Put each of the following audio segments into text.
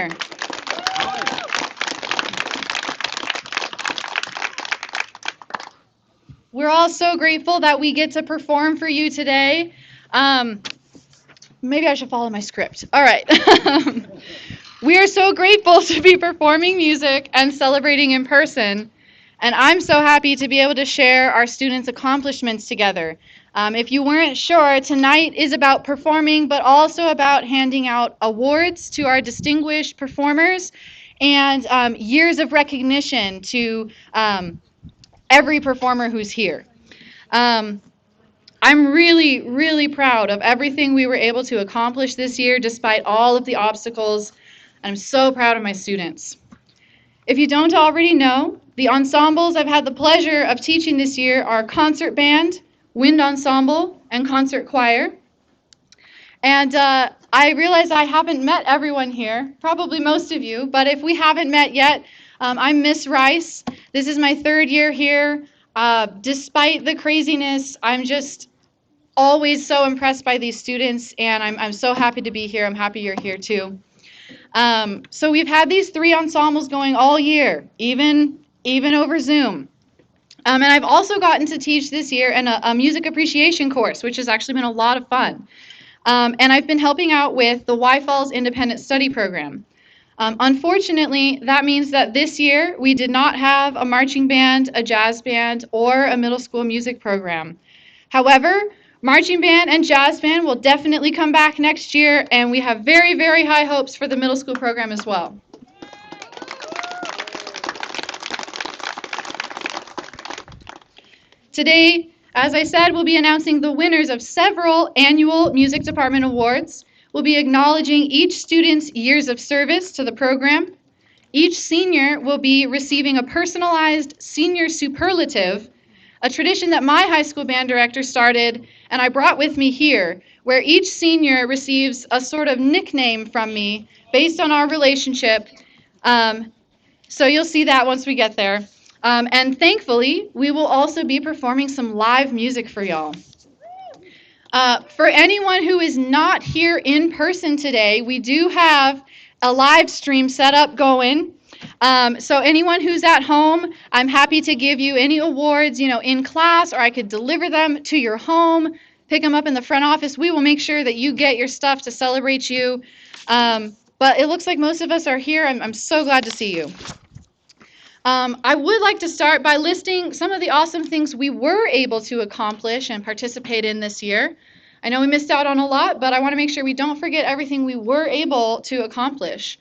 here. We're all so grateful that we get to perform for you today. Maybe I should follow my script. All right. We are so grateful to be performing music and celebrating in person. And I'm so happy to be able to share our students' accomplishments together. If you weren't sure, tonight is about performing, but also about handing out awards to our distinguished performers and years of recognition to every performer who's here. I'm really, really proud of everything we were able to accomplish this year despite all of the obstacles. I'm so proud of my students. If you don't already know, the ensembles I've had the pleasure of teaching this year are concert band, wind ensemble, and concert choir. And I realize I haven't met everyone here, probably most of you, but if we haven't met yet, I'm Miss Rice. This is my third year here. Despite the craziness, I'm just always so impressed by these students, and I'm so happy to be here. I'm happy you're here too. So we've had these 3 ensembles going all year, even over Zoom. And I've also gotten to teach this year in a music appreciation course, which has actually been a lot of fun. And I've been helping out with the YFALS Independent Study Program. Unfortunately, that means that this year we did not have a marching band, a jazz band, or a middle school music program. However, marching band and jazz band will definitely come back next year, and we have very, very high hopes for the middle school program as well. Today, as I said, we'll be announcing the winners of several annual music department awards. We'll be acknowledging each student's years of service to the program. Each senior will be receiving a personalized senior superlative, a tradition that my high school band director started and I brought with me here, where each senior receives a sort of nickname from me based on our relationship. So you'll see that once we get there. And thankfully, we will also be performing some live music for y'all. For anyone who is not here in person today, we do have a live stream set up going. So anyone who's at home, I'm happy to give you any awards, in class, or I could deliver them to your home, pick them up in the front office. We will make sure that you get your stuff to celebrate you. But it looks like most of us are here. I'm so glad to see you. I would like to start by listing some of the awesome things we were able to accomplish and participate in this year. I know we missed out on a lot, but I want to make sure we don't forget everything we were able to accomplish.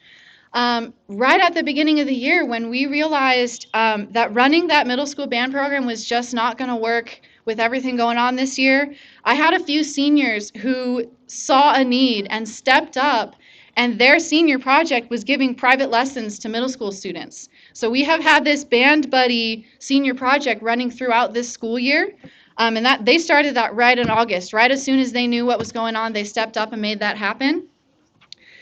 Right at the beginning of the year, when we realized that running that middle school band program was just not going to work with everything going on this year, I had a few seniors who saw a need and stepped up, and their senior project was giving private lessons to middle school students. So we have had this Band Buddy senior project running throughout this school year, and that they started that right in August. Right as soon as they knew what was going on, they stepped up and made that happen.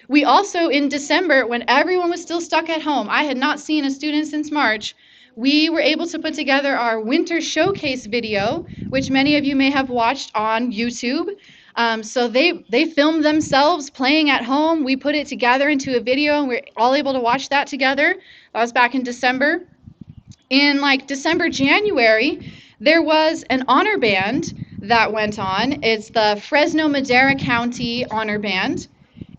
We also, in December, when everyone was still stuck at home, I had not seen a student since March, we were able to put together our winter showcase video, which many of you may have watched on YouTube. So they filmed themselves playing at home. We put it together into a video, and we're all able to watch that together. That was back in December. In December, January, there was an honor band that went on. It's the Fresno-Madera County Honor Band.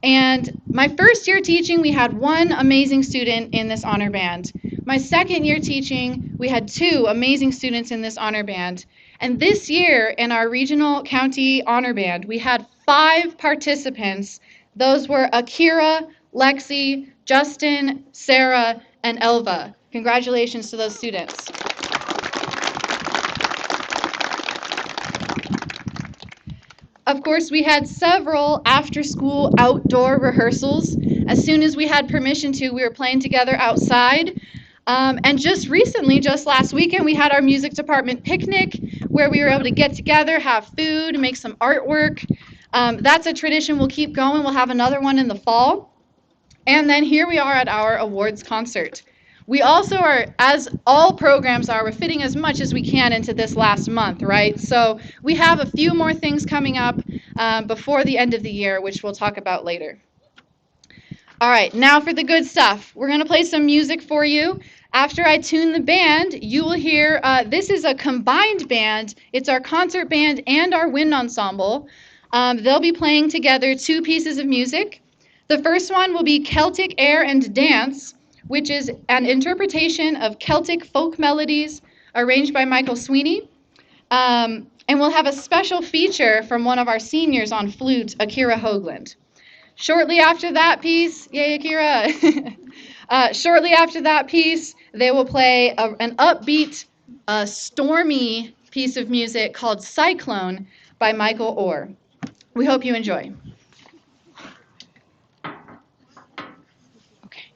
And my first year teaching, we had one amazing student in this honor band. My second year teaching, we had 2 amazing students in this honor band. And this year, in our regional county honor band, we had 5 participants. Those were Akira, Lexi, Justin, Sarah, and Elva. Congratulations to those students. Of course, we had several after-school outdoor rehearsals. As soon as we had permission to, we were playing together outside. And just recently, just last weekend, we had our music department picnic where we were able to get together, have food, make some artwork. That's a tradition we'll keep going. We'll have another one in the fall. And then here we are at our awards concert. We also are, as all programs are, we're fitting as much as we can into this last month, right? So we have a few more things coming up before the end of the year, which we'll talk about later. All right, now for the good stuff. We're going to play some music for you. After I tune the band, you will hear, this is a combined band. It's our concert band and our wind ensemble. They'll be playing together 2 pieces of music. The first one will be Celtic Air and Dance, which is an interpretation of Celtic folk melodies arranged by Michael Sweeney. And we'll have a special feature from one of our seniors on flute, Akira Hoagland. Shortly after that piece, yay Akira! Shortly after that piece, they will play an upbeat, stormy piece of music called Cyclone by Michael Orr. We hope you enjoy. Okay.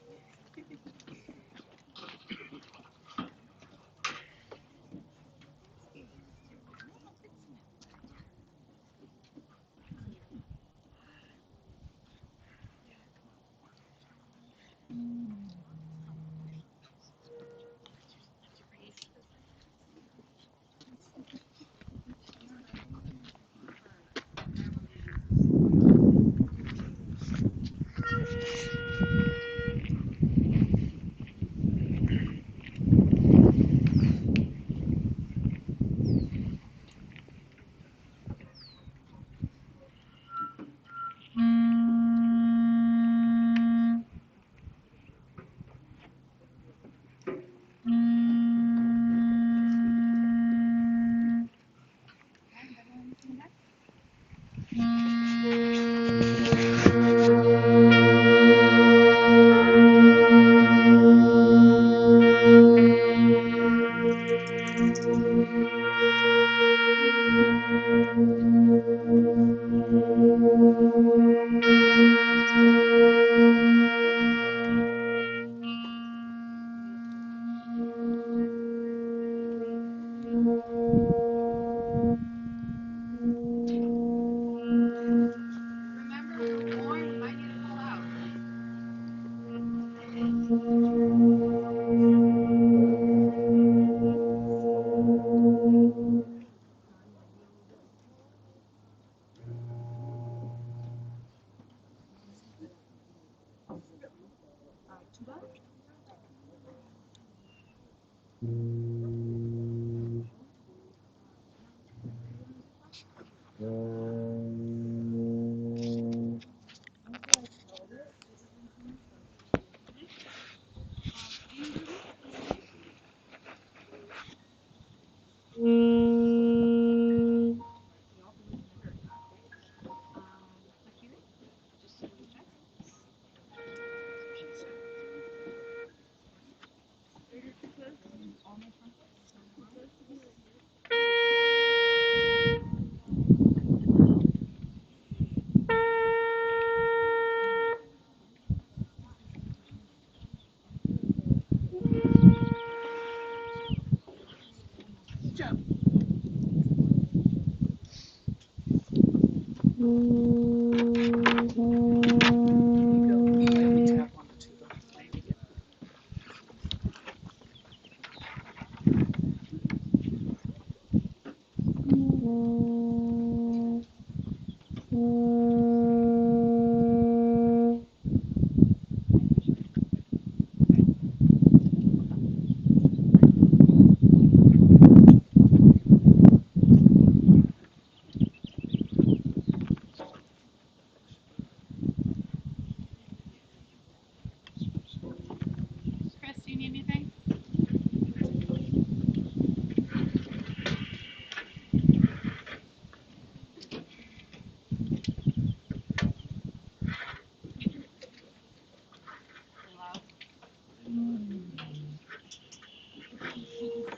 Chris, do you need anything?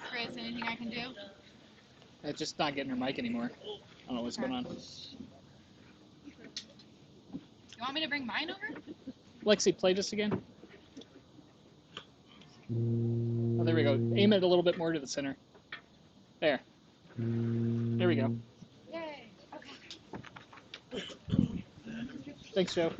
Chris, anything I can do? It's just not getting her mic anymore. I don't know what's going on. You want me to bring mine over? Lexi, play this again. Oh, there we go. Aim it a little bit more to the center. There. There we go. Yay. Okay. Thanks, Joe.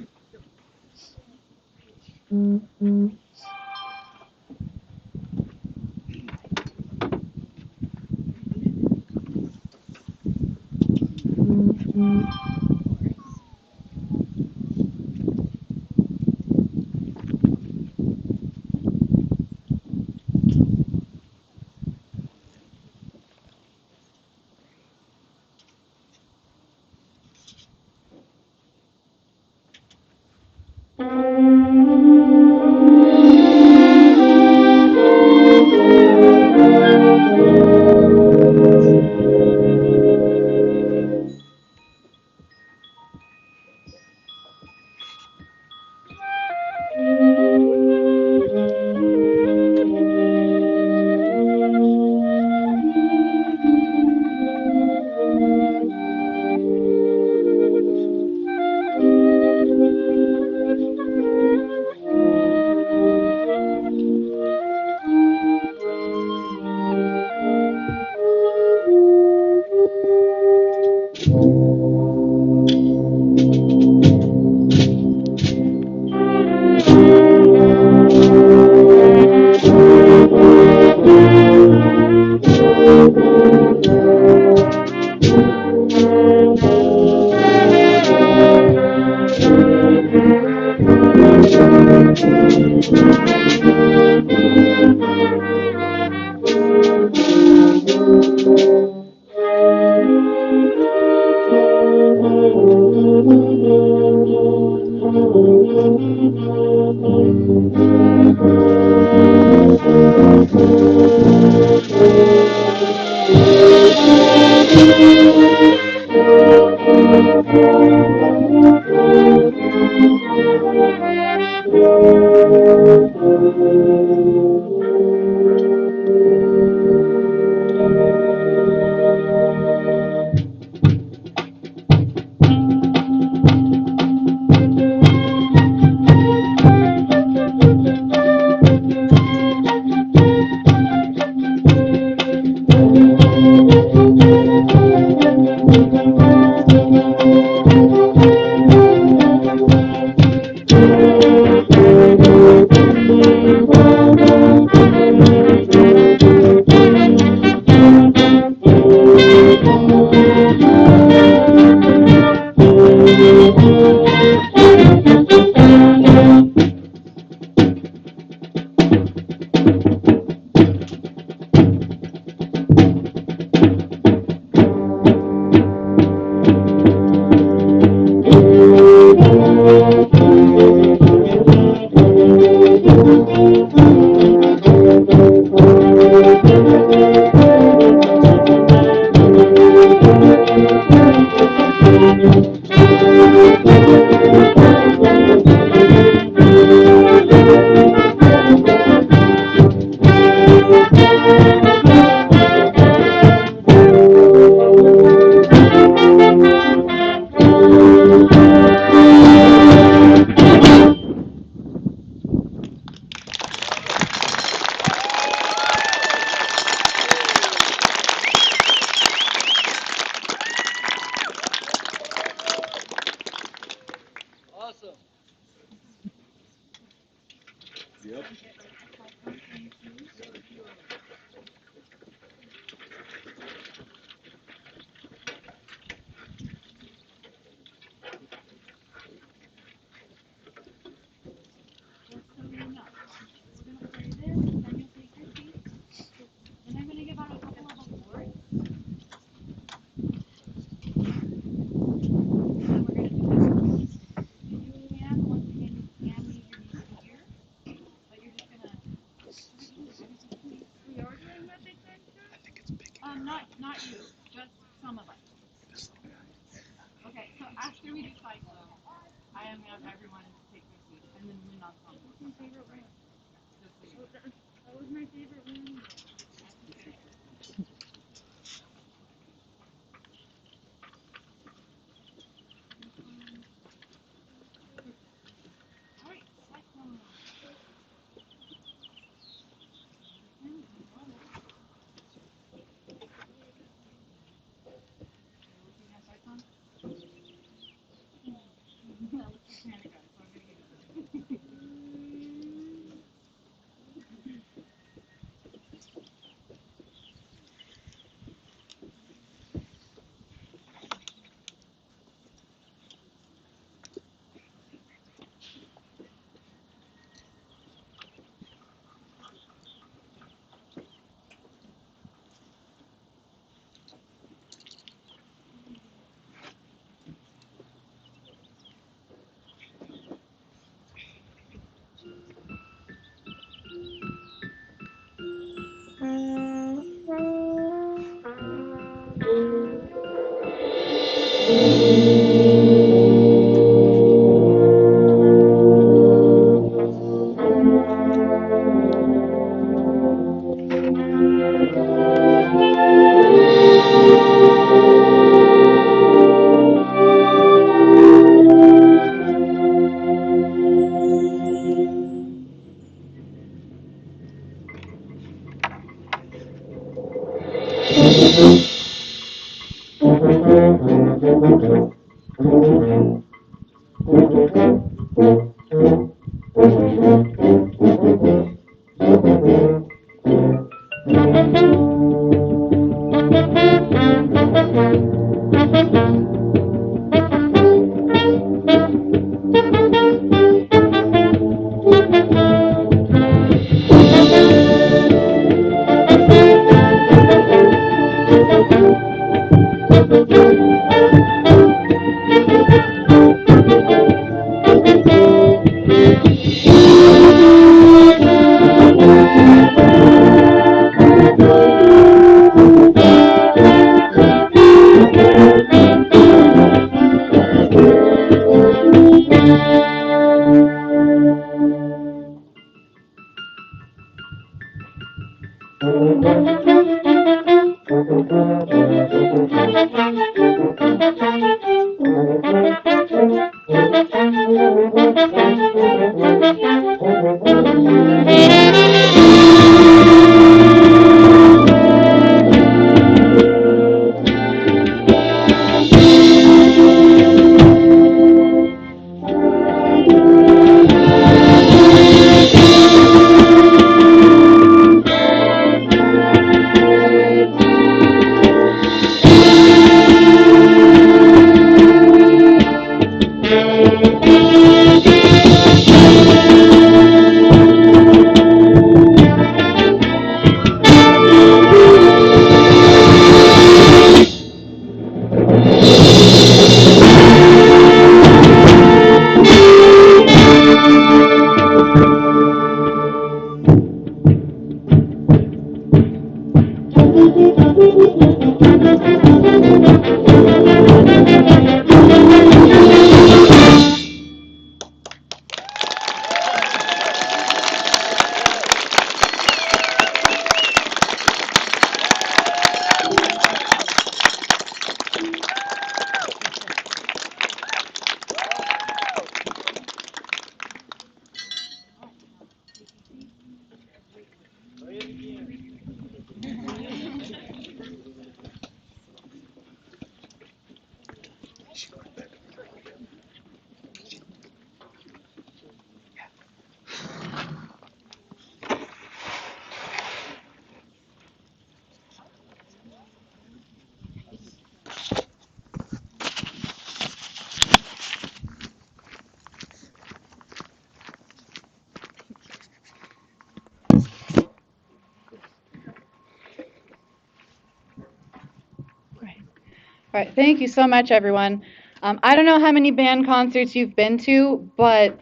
All right, thank you so much, everyone. I don't know how many band concerts you've been to, but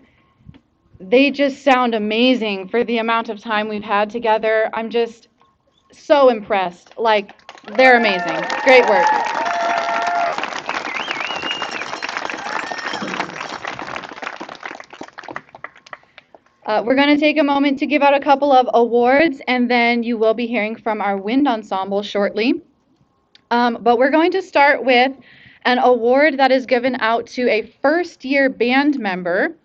they just sound amazing for the amount of time we've had together. I'm just so impressed. Like, they're amazing. Great work. We're going to take a moment to give out a couple of awards, and then you will be hearing from our wind ensemble shortly. But we're going to start with an award that is given out to a first-year band member.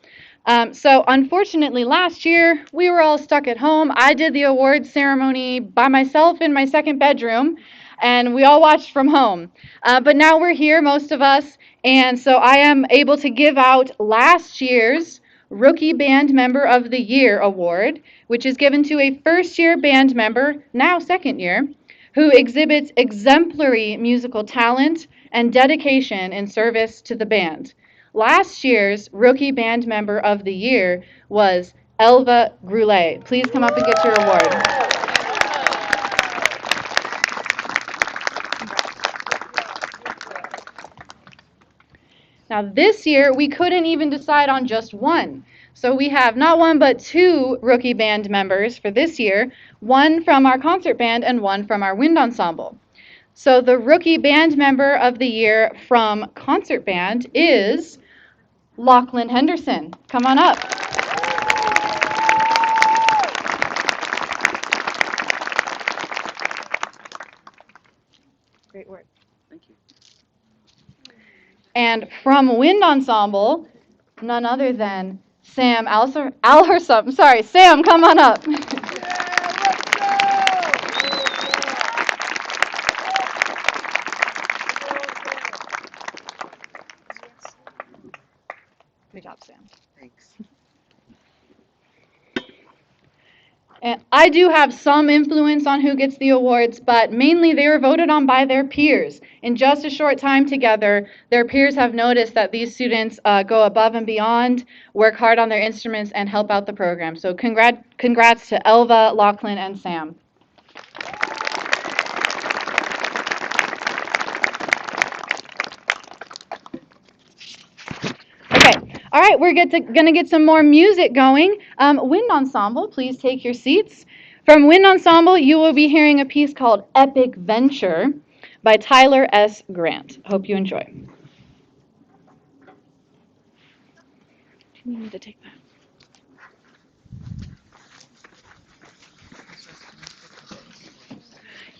So unfortunately, last year, we were all stuck at home. I did the awards ceremony by myself in my second bedroom, and we all watched from home. But now we're here, most of us, and so I am able to give out last year's Rookie Band Member of the Year award, which is given to a first-year band member, now second year, who exhibits exemplary musical talent and dedication in service to the band. Last year's Rookie Band Member of the Year was Elva Groulet. Please come up and get your award. Now this year, we couldn't even decide on just one. So we have not one but two rookie band members for this year, one from our concert band and one from our wind ensemble. So the rookie band member of the year from concert band is Lachlan Henderson. Come on up. Great work. Thank you. And from wind ensemble, none other than Sam Alhersum. Sorry, Sam, come on up. Good job, Sam. Thanks. And I do have some influence on who gets the awards, but mainly they were voted on by their peers. In just a short time together, their peers have noticed that these students go above and beyond, work hard on their instruments, and help out the program. So congrats to Elva, Lachlan, and Sam. Okay, all right, we're going to get some more music going. Wind ensemble, please take your seats. From wind ensemble, you will be hearing a piece called Epic Venture by Tyler S. Grant. Hope you enjoy. You need to take that.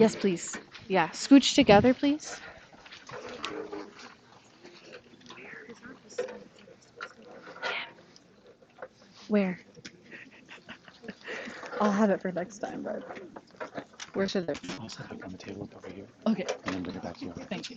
Yes, please. Yeah, scooch together, please. Where? I'll have it for next time, but where should it? I'll set it up on the table over here. Okay. And then bring it back to you. Thank you.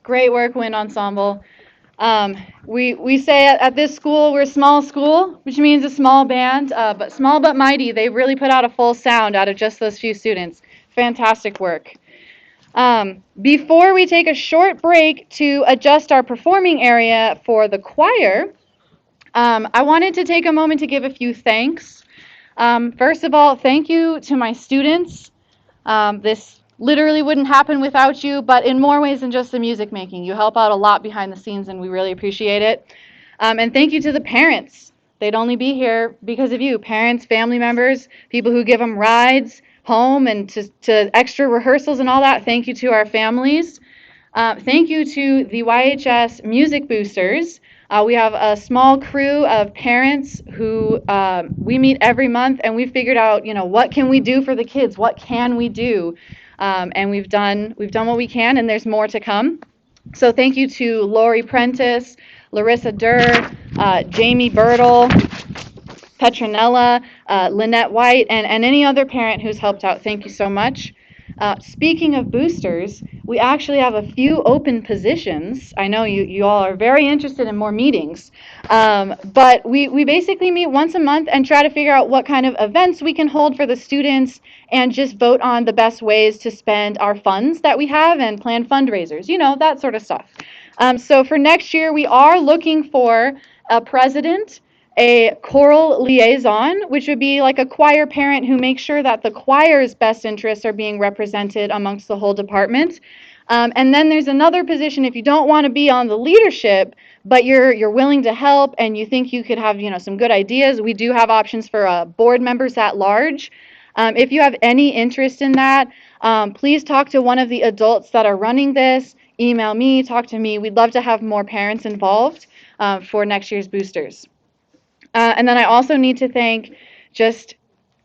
Great work, Wind Ensemble. We say at this school, we're a small school, which means a small band, but small but mighty. They really put out a full sound out of just those few students. Fantastic work. Before we take a short break to adjust our performing area for the choir, I wanted to take a moment to give a few thanks. First of all, thank you to my students. This literally wouldn't happen without you, but in more ways than just the music making. You help out a lot behind the scenes, and we really appreciate it. And thank you to the parents. They'd only be here because of you. Parents, family members, people who give them rides home and to extra rehearsals and all that. Thank you to our families. Thank you to the YHS Music Boosters. We have a small crew of parents who we meet every month, and we figured out, what can we do for the kids? What can we do? And we've done what we can, and there's more to come. So thank you to Lori Prentice, Larissa Durr, Jamie Birtle, Petronella, Lynette White, and any other parent who's helped out. Thank you so much. Speaking of boosters, we actually have a few open positions. I know you all are very interested in more meetings, but we basically meet once a month and try to figure out what kind of events we can hold for the students and just vote on the best ways to spend our funds that we have and plan fundraisers, that sort of stuff. So for next year, we are looking for a president, a choral liaison, which would be like a choir parent who makes sure that the choir's best interests are being represented amongst the whole department. And then there's another position if you don't want to be on the leadership, but you're willing to help and you think you could have some good ideas. We do have options for board members at large. If you have any interest in that, please talk to one of the adults that are running this. Email me, talk to me. We'd love to have more parents involved for next year's boosters. And then I also need to thank just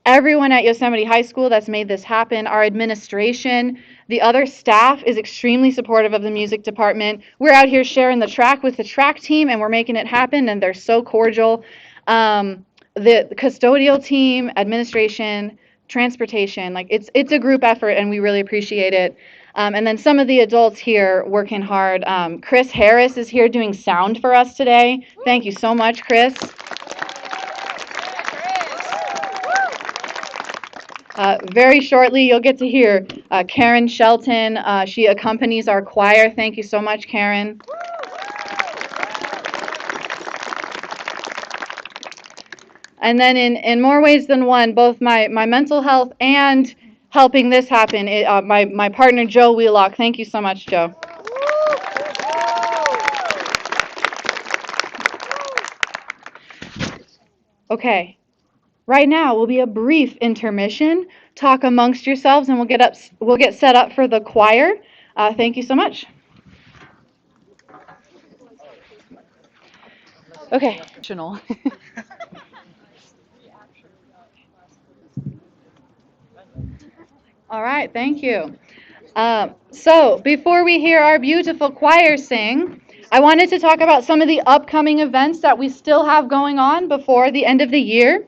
everyone at Yosemite High School that's made this happen, our administration, the other staff is extremely supportive of the music department. We're out here sharing the track with the track team, and we're making it happen, and they're so cordial. The custodial team, administration, transportation, it's a group effort, and we really appreciate it. And then some of the adults here working hard. Chris Harris is here doing sound for us today. Thank you so much, Chris. Very shortly, you'll get to hear Karen Shelton. She accompanies our choir. Thank you so much, Karen. And then in more ways than one, both my mental health and helping this happen, my partner, Joe Wheelock. Thank you so much, Joe. Okay. Right now will be a brief intermission. Talk amongst yourselves, and we'll get set up for the choir. Thank you so much. Okay. All right. Thank you. So before we hear our beautiful choir sing, I wanted to talk about some of the upcoming events that we still have going on before the end of the year.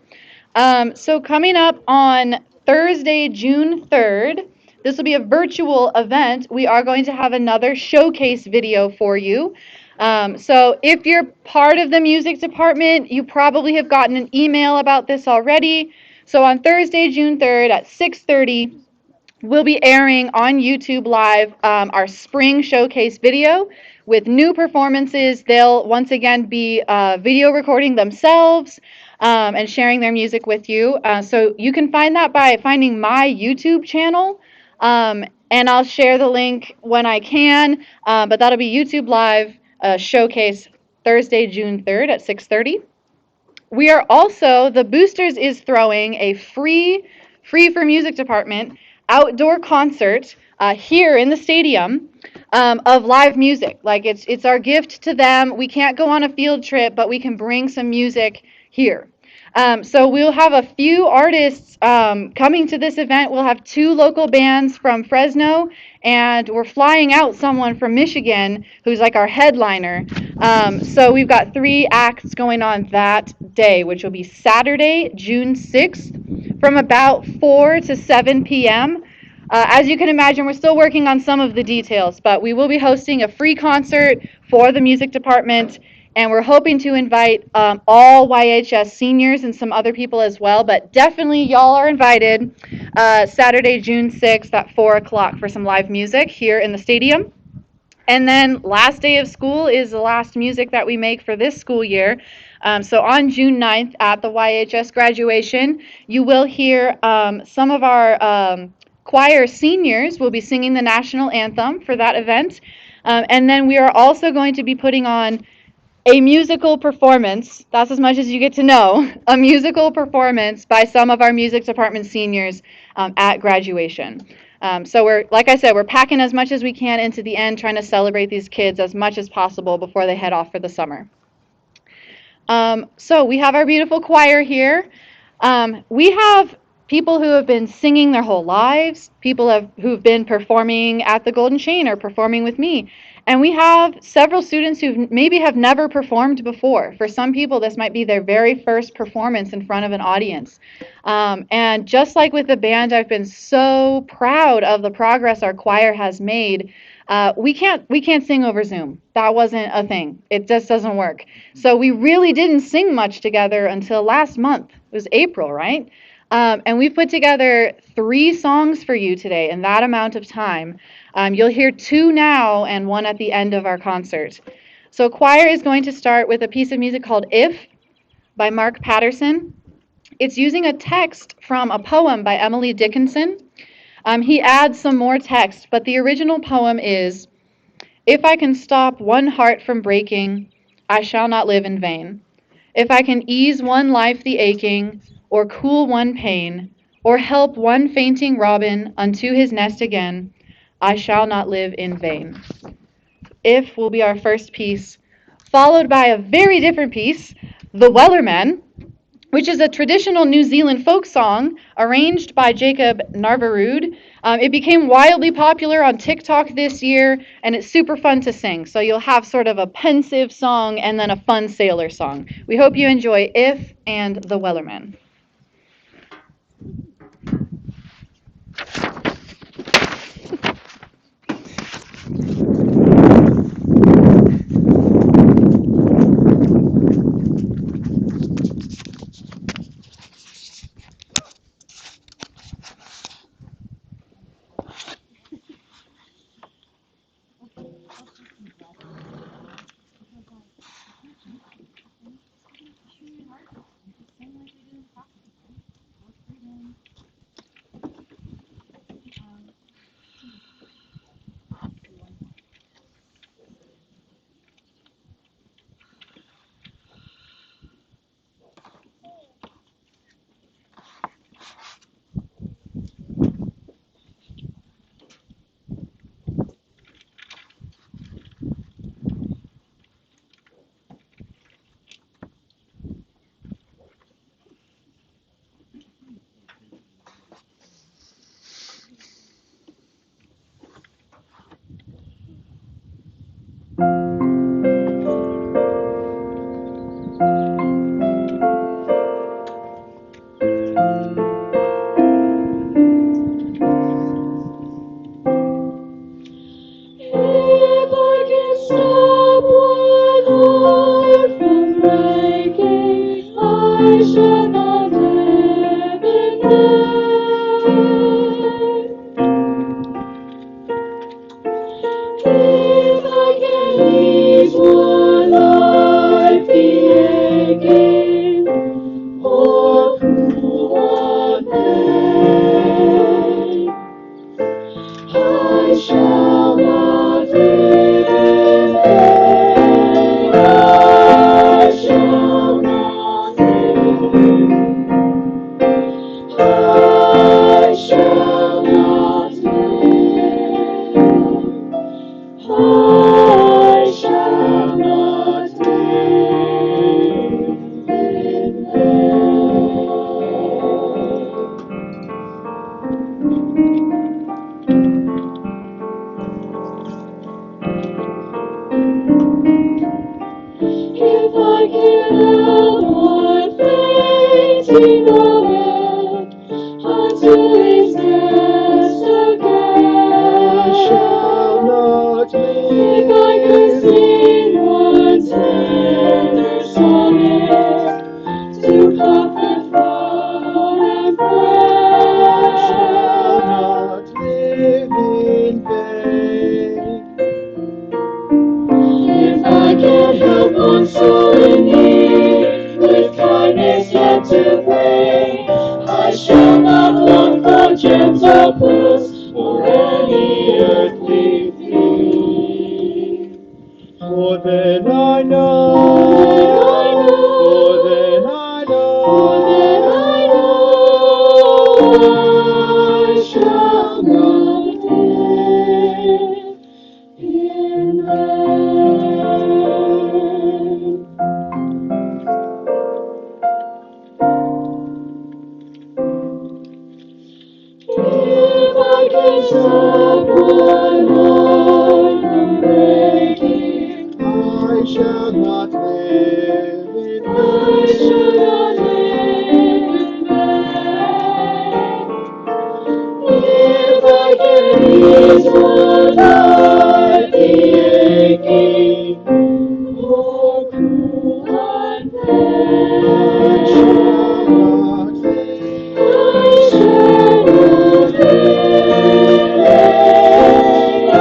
So coming up on Thursday, June 3rd, this will be a virtual event. We are going to have another showcase video for you. So if you're part of the music department, you probably have gotten an email about this already. So on Thursday, June 3rd at 6:30, we'll be airing on YouTube Live our spring showcase video with new performances. They'll once again be video recording themselves and sharing their music with you. So you can find that by finding my YouTube channel, and I'll share the link when I can, but that'll be YouTube Live showcase Thursday, June 3rd at 6:30. We are also, the Boosters is throwing a free for music department outdoor concert here in the stadium of live music. It's our gift to them. We can't go on a field trip, but we can bring some music here. So we'll have a few artists coming to this event. We'll have 2 local bands from Fresno, and we're flying out someone from Michigan who's like our headliner. So we've got 3 acts going on that day, which will be Saturday, June 6th, from about 4 to 7 p.m. As you can imagine, we're still working on some of the details, but we will be hosting a free concert for the music department, and we're hoping to invite all YHS seniors and some other people as well, but definitely y'all are invited Saturday, June 6th at 4 o'clock for some live music here in the stadium. And then last day of school is the last music that we make for this school year. So on June 9th at the YHS graduation, you will hear some of our choir seniors will be singing the national anthem for that event. And then we are also going to be putting on a musical performance. That's as much as you get to know. A musical performance by some of our music department seniors at graduation. So we're, like I said, we're packing as much as we can into the end, trying to celebrate these kids as much as possible before they head off for the summer. So we have our beautiful choir here. We have people who have been singing their whole lives, people who've been performing at the Golden Chain or performing with me. And we have several students who maybe have never performed before. For some people, this might be their very first performance in front of an audience. And just like with the band, I've been so proud of the progress our choir has made. We can't sing over Zoom. That wasn't a thing. It just doesn't work. So we really didn't sing much together until last month. It was April, right? And we've put together 3 songs for you today in that amount of time. You'll hear 2 now and 1 at the end of our concert. So choir is going to start with a piece of music called If by Mark Patterson. It's using a text from a poem by Emily Dickinson. He adds some more text, but the original poem is, "If I can stop one heart from breaking, I shall not live in vain. If I can ease one life the aching, or cool one pain, or help one fainting robin unto his nest again, I shall not live in vain." If will be our first piece, followed by a very different piece, The Wellerman, which is a traditional New Zealand folk song arranged by Jacob Narvarud. It became wildly popular on TikTok this year, and it's super fun to sing. So you'll have sort of a pensive song and then a fun sailor song. We hope you enjoy If and The Wellerman. I shall not want for gems or pearls. shall not live in if I can ease my life be aching or cruel and pain. I shall not live. I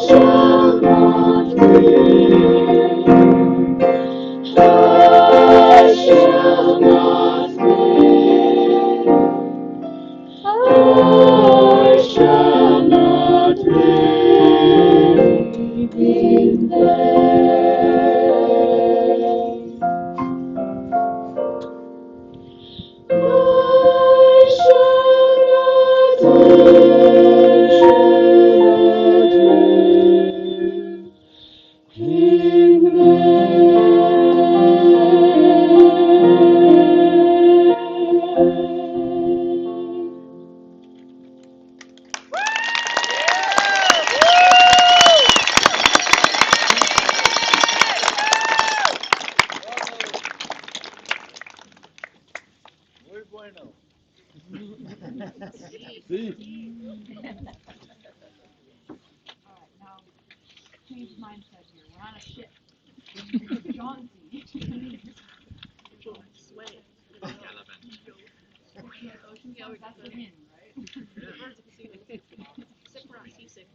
shall not live. I shall not live. I shall not live in vain. I shall not live in vain. Muy bueno. Change mindset here. We're on a ship. John C. Sway. Ocean sounds that's the wind, right? Except we're not seasick.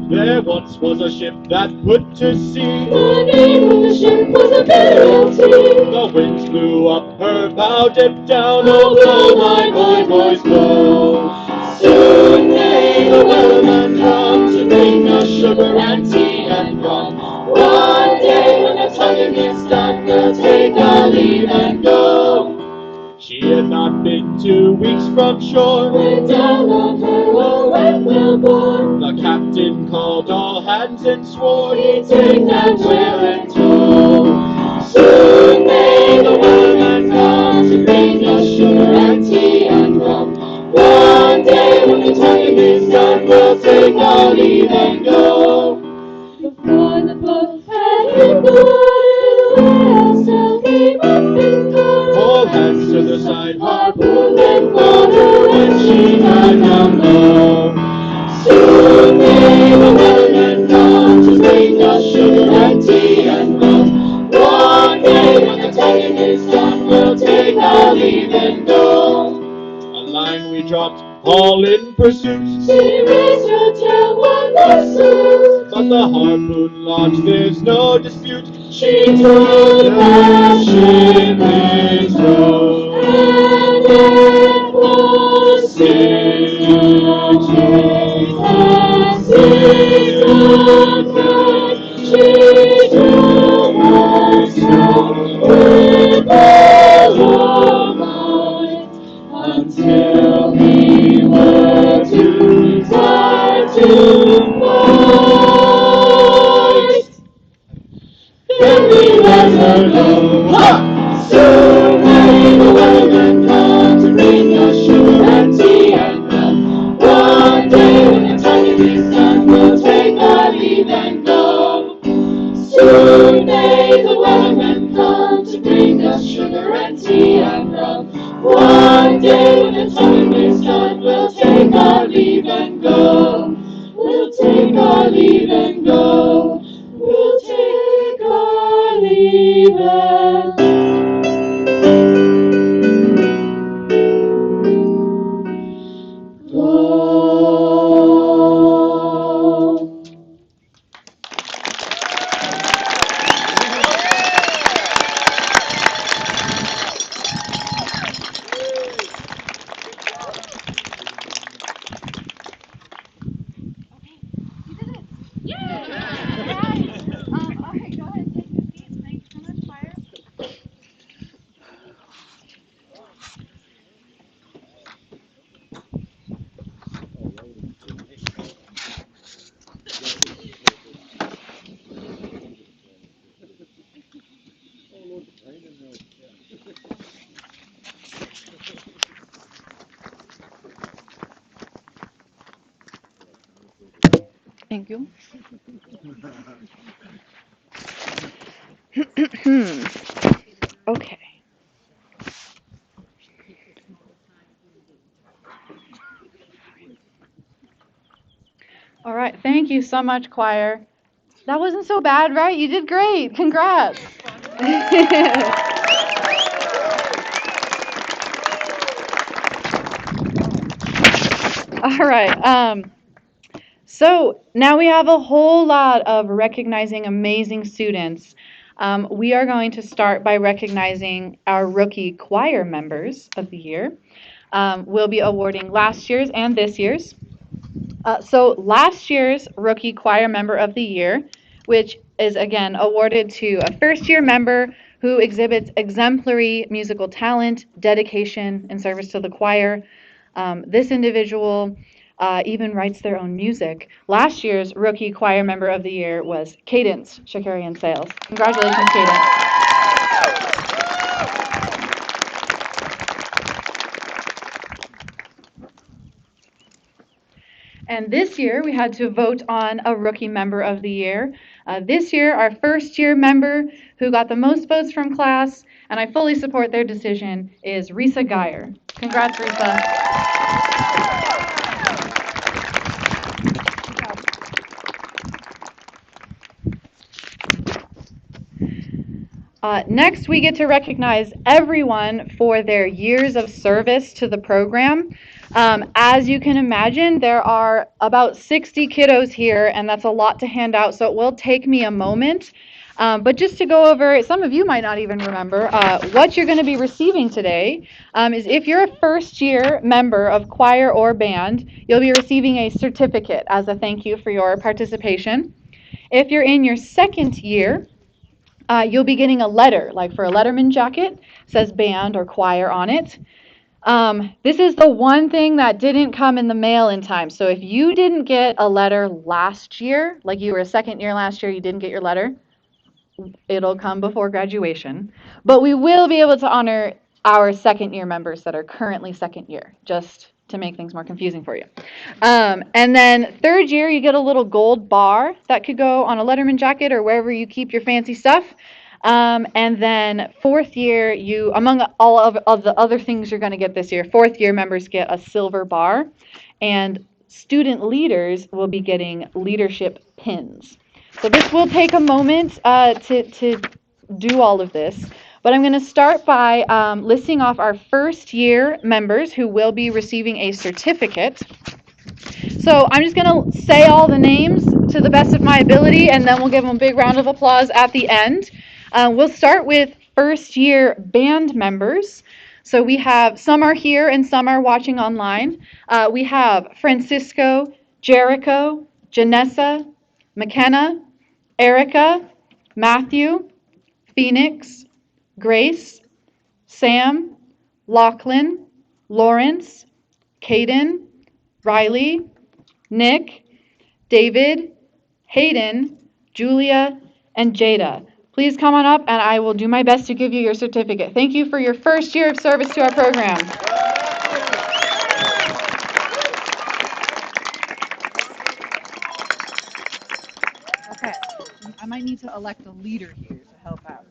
There once was a ship that put to sea. The name of the ship was a penalty. The winds blew up her bow, dipped down. Oh, blow, my boys, blow. Soon may the wellerman come to bring us sugar and tea and rum. One day when the tugging is done, we'll take our leave and go. She had not been 2 weeks from shore. We're down on her, oh, when we'll board. The captain called all hands and swore He'd take that whale in tow. soon may the wellerman come to bring us sugar and tea and rum. One day when the tugging is done, we'll take our leave and go. Before the boat had hit the water, the whale sail came up in color. All hands to the side, Harpoon and fought her when she got down low. soon may the wellerman come to bring us sugar and tea and rum. One day when the tugging is done, we'll take our leave and go. A line we dropped, all in pursuit. She raised her tail one more salute. But the harpoon lodged, there's no dispute. She took the ship in tow, and it was sinking and seas of night. She drove us strong with all might, until we were too tired to fight. Then we let her go. Ha! Soon Thank you. Okay. All right. Thank you so much, choir. That wasn't so bad, right? You did great. Congrats. All right. So now we have a whole lot of recognizing amazing students. We are going to start by recognizing our rookie choir members of the year. We'll be awarding last year's and this year's. So last year's rookie choir member of the year, which is again awarded to a first-year member who exhibits exemplary musical talent, dedication, and service to the choir. This individual even writes their own music. Last year's rookie choir member of the year was Cadence Shakarian Sales. Congratulations, Cadence. And this year, we had to vote on a rookie member of the year. This year, our first year member who got the most votes from class, and I fully support their decision, is Risa Geyer. Congrats, Risa. Next, we get to recognize everyone for their years of service to the program. As you can imagine, there are about 60 kiddos here, and that's a lot to hand out, so it will take me a moment. But just to go over, some of you might not even remember, what you're going to be receiving today is if you're a first-year member of choir or band, you'll be receiving a certificate as a thank you for your participation. If you're in your second year, you'll be getting a letter, like for a Letterman jacket, says band or choir on it. This is the one thing that didn't come in the mail in time. So if you didn't get a letter last year, like you were a second year last year, you didn't get your letter, it'll come before graduation. But we will be able to honor our second year members that are currently second year, just to make things more confusing for you. And then third year, you get a little gold bar that could go on a Letterman jacket or wherever you keep your fancy stuff. And then fourth year, you, among all of the other things you're going to get this year, fourth year members get a silver bar, and student leaders will be getting leadership pins. So this will take a moment to do all of this. But I'm going to start by listing off our first year members who will be receiving a certificate. So I'm just going to say all the names to the best of my ability, and then we'll give them a big round of applause at the end. We'll start with first year band members. So we have, some are here and some are watching online. We have Francisco, Jericho, Janessa, McKenna, Erica, Matthew, Phoenix, Grace, Sam, Lachlan, Lawrence, Caden, Riley, Nick, David, Hayden, Julia, and Jada. Please come on up and I will do my best to give you your certificate. Thank you for your first year of service to our program. Okay, I might need to elect a leader here to help out.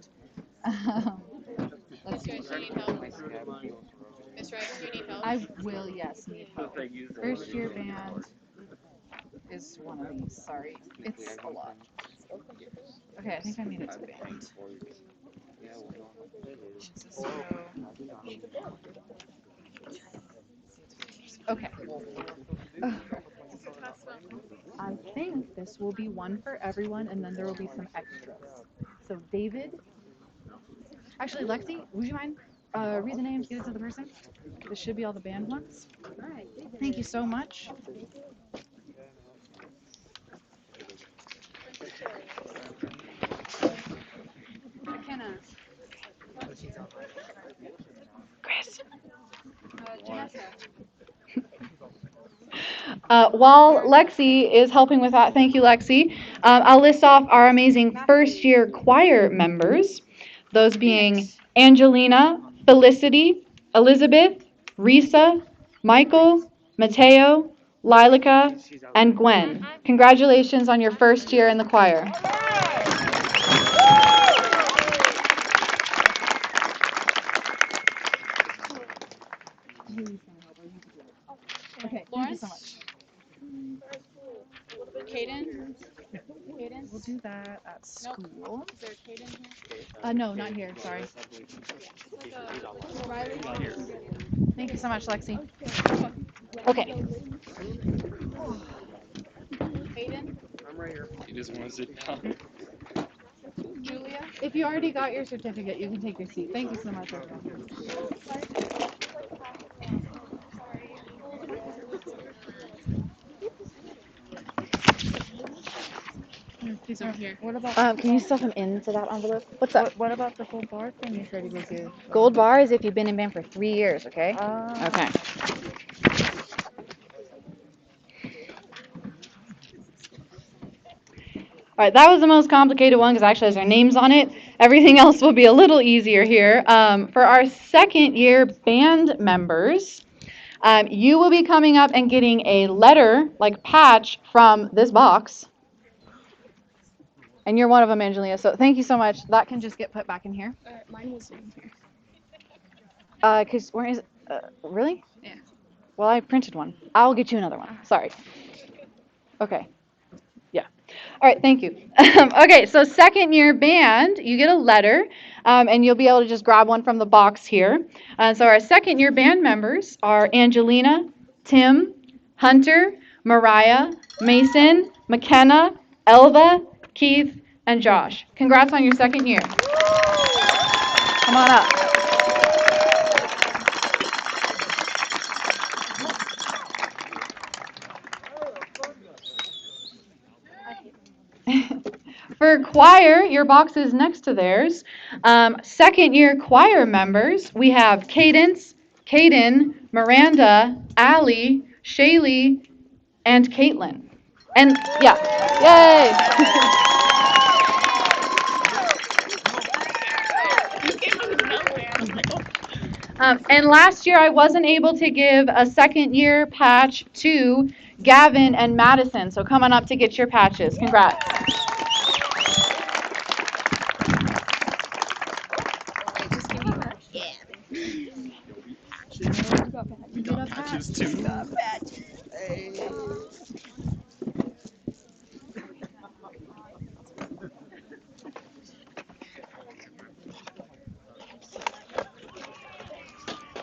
Let's see. Do you need help? Miss Rice, do you need help? I will, yes, need help. First year band is one of these. Sorry, it's a lot. Okay, I think I made it to band. Okay. I think this will be one for everyone, and then there will be some extras. So David, actually Lexi, would you mind read the names, give it to the person? This should be all the band ones. All right. Thank you so much. McKenna. Chris. Janessa. While Lexi is helping with that, thank you, Lexi, I'll list off our amazing first year choir members, those being Angelina, Felicity, Elizabeth, Risa, Michael, Mateo, Lilica, and Gwen. Congratulations on your first year in the choir. Okay, thank you so much. Caden? Caden? We'll do that at school. Is there a Caden here? No, not here. Sorry. Riley? Thank you so much, Lexi. Okay. Caden? He doesn't want to sit down. Julia? If you already got your certificate, you can take your seat. Thank you so much, everyone. He's over here. What about Can you stuff them into that envelope? What's up? what about the gold bar thing you said you would give? Gold bar is if you've been in band for 3 years, okay? Okay. All right, that was the most complicated one because actually has our names on it. Everything else will be a little easier here. For our second year band members, you will be coming up and getting a letter, like patch, from this box. And you're one of them, Angelina. So thank you so much. That can just get put back in here. Mine was in here. Cause where is it? Really? Yeah. Well, I printed one. I'll get you another one. Sorry. Okay. Yeah. All right. Thank you. Okay. So second year band, you get a letter, and you'll be able to just grab one from the box here. So our second year band members are Angelina, Tim, Hunter, Mariah, Mason, McKenna, Elva, Keith, and Josh. Congrats on your second year. Come on up. For choir, your box is next to theirs. Second year choir members, we have Cadence, Caden, Miranda, Allie, Shaylee, and Caitlin. And yeah, yay! And last year I wasn't able to give a second year patch to Gavin and Madison, so come on up to get your patches. Congrats. Patches too.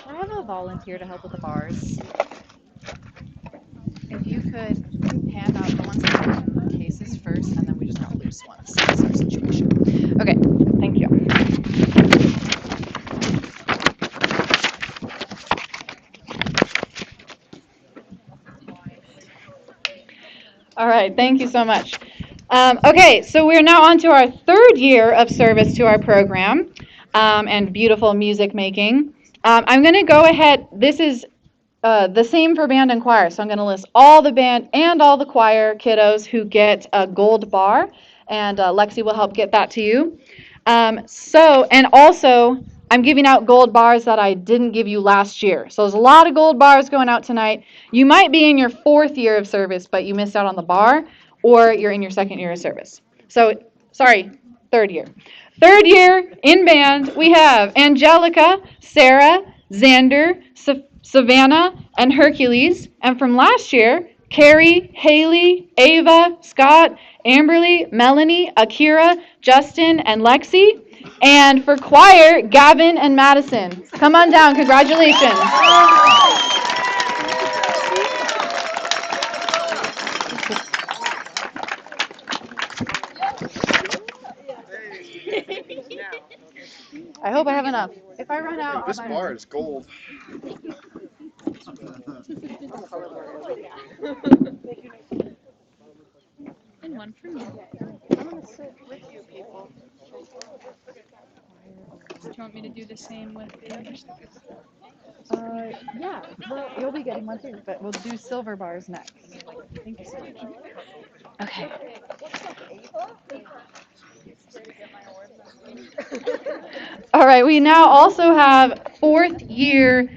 I have a volunteer to help with the bars. If you could hand out the ones that are in the cases first, and then we just got loose ones. That's our situation. Okay, thank you. All right, thank you so much. Okay, so we're now on to our third year of service to our program and beautiful music making. I'm going to go ahead, this is the same for band and choir, so I'm going to list all the band and all the choir kiddos who get a gold bar, and Lexi will help get that to you. And also, I'm giving out gold bars that I didn't give you last year. So there's a lot of gold bars going out tonight. You might be in your fourth year of service, but you missed out on the bar, or you're in your second year of service. So, sorry, third year. Third year in band, we have Angelica, Sarah, Xander, Savannah, and Hercules. And from last year, Carrie, Haley, Ava, Scott, Amberly, Melanie, Akira, Justin, and Lexi. And for choir, Gavin and Madison. Come on down. Congratulations. I hope I have enough. If I run out, This bar is gold. And one for me. I'm gonna sit with you people. Do you want me to do the same with the other stuff? Yeah, well, you'll be getting one too, but we'll do silver bars next. Thank you so much. Okay. All right, we now also have fourth year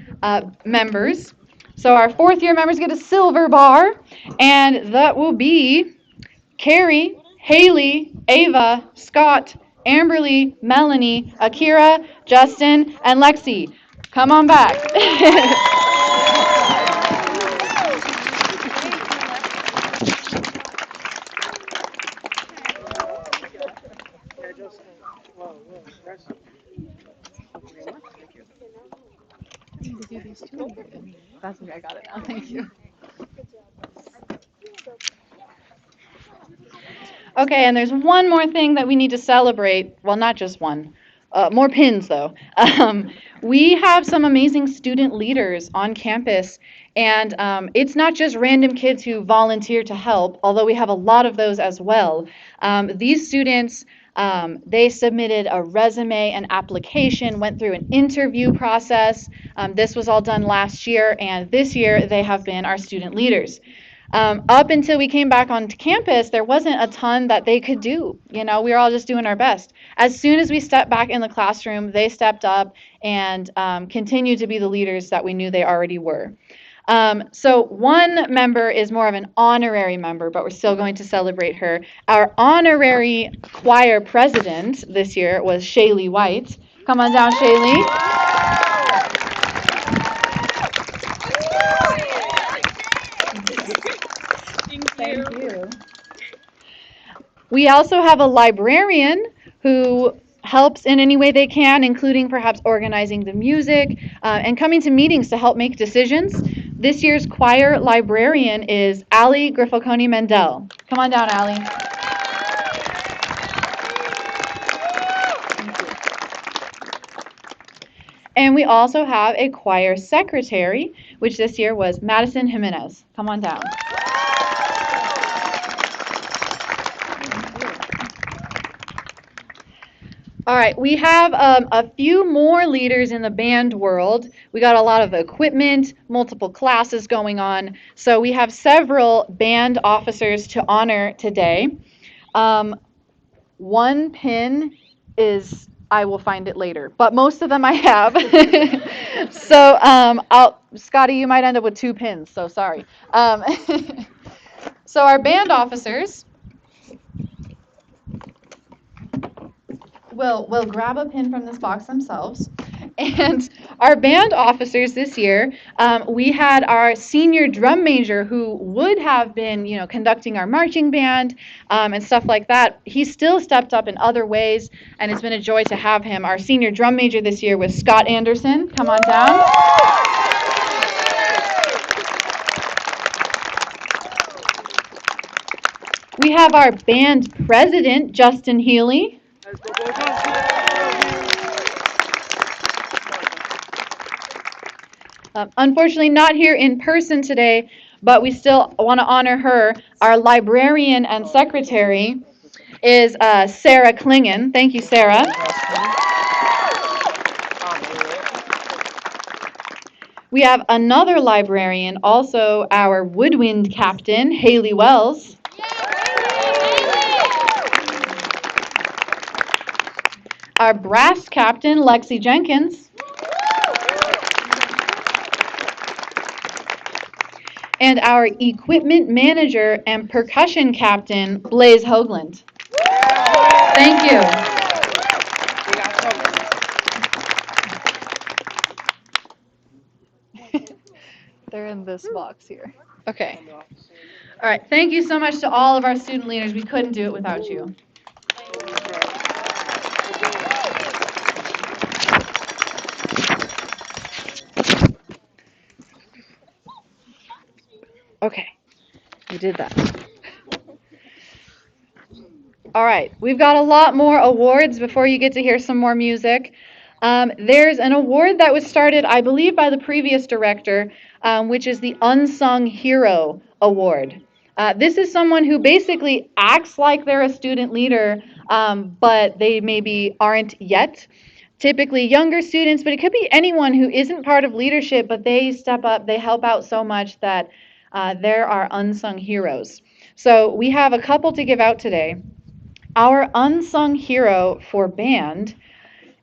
members. So our fourth year members get a silver bar, and that will be Carrie, Haley, Ava, Scott, Amberly, Melanie, Akira, Justin, and Lexi. Come on back. That's okay, I got it now. Thank you. Okay, and there's one more thing that we need to celebrate. Well, not just one. More pins, though. We have some amazing student leaders on campus, and it's not just random kids who volunteer to help, although we have a lot of those as well. These students, they submitted a resume and application, went through an interview process. This was all done last year, and this year they have been our student leaders. Up until we came back onto campus, there wasn't a ton that they could do. You know, we were all just doing our best. As soon as we stepped back in the classroom, they stepped up and continued to be the leaders that we knew they already were. So one member is more of an honorary member, but we're still going to celebrate her. Our honorary choir president this year was Shaylee White. Come on down, Shaylee. Thank you. We also have a librarian who helps in any way they can, including perhaps organizing the music and coming to meetings to help make decisions. This year's choir librarian is Allie Griffoconi Mendel. Come on down, Allie. And we also have a choir secretary, which this year was Madison Jimenez. Come on down. All right, we have a few more leaders in the band world. We got a lot of equipment, multiple classes going on. So we have several band officers to honor today. One pin is, I will find it later, but most of them I have. So Scotty, you might end up with 2 pins, so sorry. So our band officers will grab a pin from this box themselves. And our band officers this year, we had our senior drum major who would have been, conducting our marching band and stuff like that. He still stepped up in other ways, and it's been a joy to have him. Our senior drum major this year was Scott Anderson. Come on down. We have our band president, Justin Healy. Unfortunately, not here in person today, but we still want to honor her. Our librarian and secretary is Sarah Klingen. Thank you, Sarah. We have another librarian, also our woodwind captain, Haley Wells. Our brass captain, Lexi Jenkins. And our equipment manager and percussion captain, Blaze Hoagland. Thank you. They're in this box here. Okay. All right. Thank you so much to all of our student leaders. We couldn't do it without you. Okay. We did that. All right. We've got a lot more awards before you get to hear some more music. There's an award that was started, I believe, by the previous director, which is the Unsung Hero Award. This is someone who basically acts like they're a student leader, but they maybe aren't yet. Typically younger students, but it could be anyone who isn't part of leadership, but they step up, they help out so much that there are unsung heroes. So we have a couple to give out today. Our unsung hero for band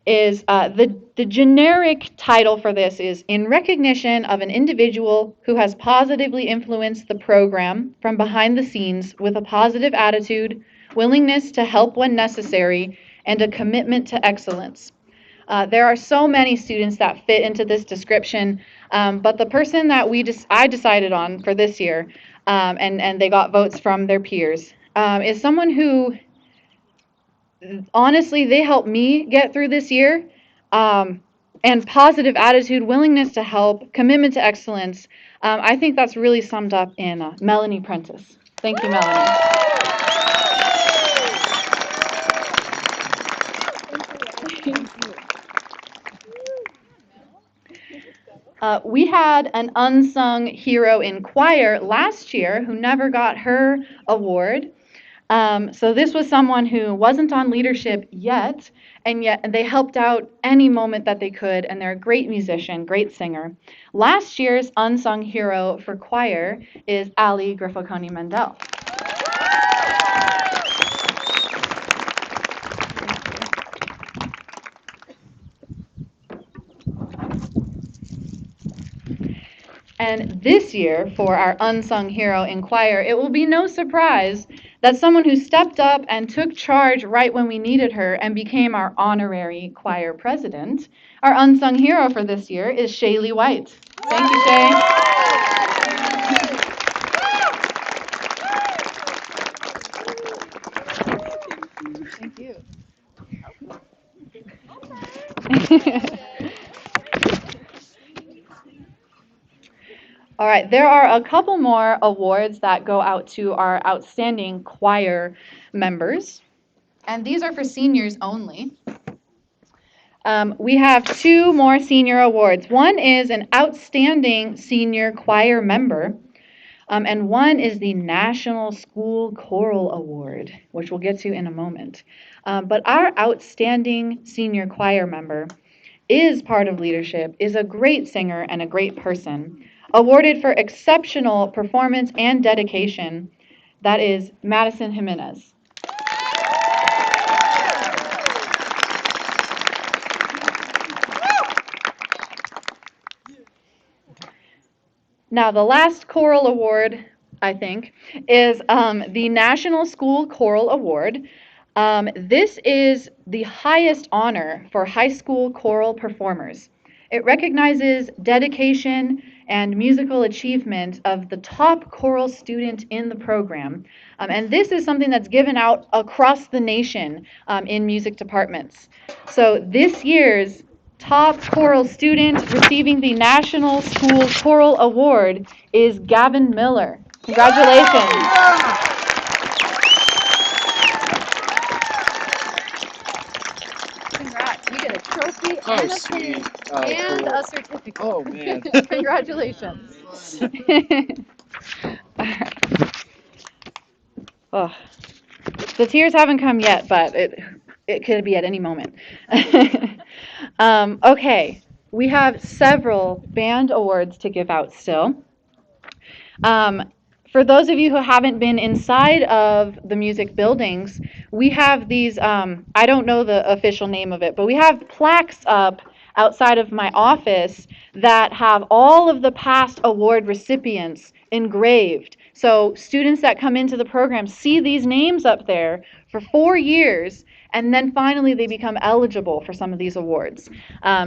is the generic title for this is in recognition of an individual who has positively influenced the program from behind the scenes with a positive attitude, willingness to help when necessary, and a commitment to excellence. There are so many students that fit into this description, but the person that I decided on for this year, and they got votes from their peers, is someone who honestly, they helped me get through this year. And positive attitude, willingness to help, commitment to excellence. I think that's really summed up in Melanie Prentice. Thank you, Melanie. We had an unsung hero in choir last year who never got her award. So this was someone who wasn't on leadership yet, and yet they helped out any moment that they could, and they're a great musician, great singer. Last year's unsung hero for choir is Ali Griffoconi Mendel. And this year, for our unsung hero in choir, it will be no surprise that someone who stepped up and took charge right when we needed her and became our honorary choir president, our unsung hero for this year is Shaylee White. Thank you, Shay. Thank you. All right, there are a couple more awards that go out to our outstanding choir members, and these are for seniors only. We have two more senior awards. One is an outstanding senior choir member, and one is the National School Choral Award, which we'll get to in a moment. But our outstanding senior choir member is part of leadership, is a great singer and a great person, awarded for exceptional performance and dedication. That is Madison Jimenez. Now, the last choral award, I think, is the National School Choral Award. This is the highest honor for high school choral performers. It recognizes dedication and musical achievement of the top choral student in the program. And this is something that's given out across the nation in music departments. So this year's top choral student receiving the National School Choral Award is Gavin Miller. Congratulations. Congrats. You get a trophy Oh, and a sweet. pin Oh, and cool. a certificate. Oh, man. Congratulations. Oh, the tears haven't come yet, but it could be at any moment. Okay, we have several band awards to give out still. For those of you who haven't been inside of the music buildings, we have these, I don't know the official name of it, but we have plaques up outside of my office that have all of the past award recipients engraved. So students that come into the program see these names up there for 4 years, and then finally they become eligible for some of these awards.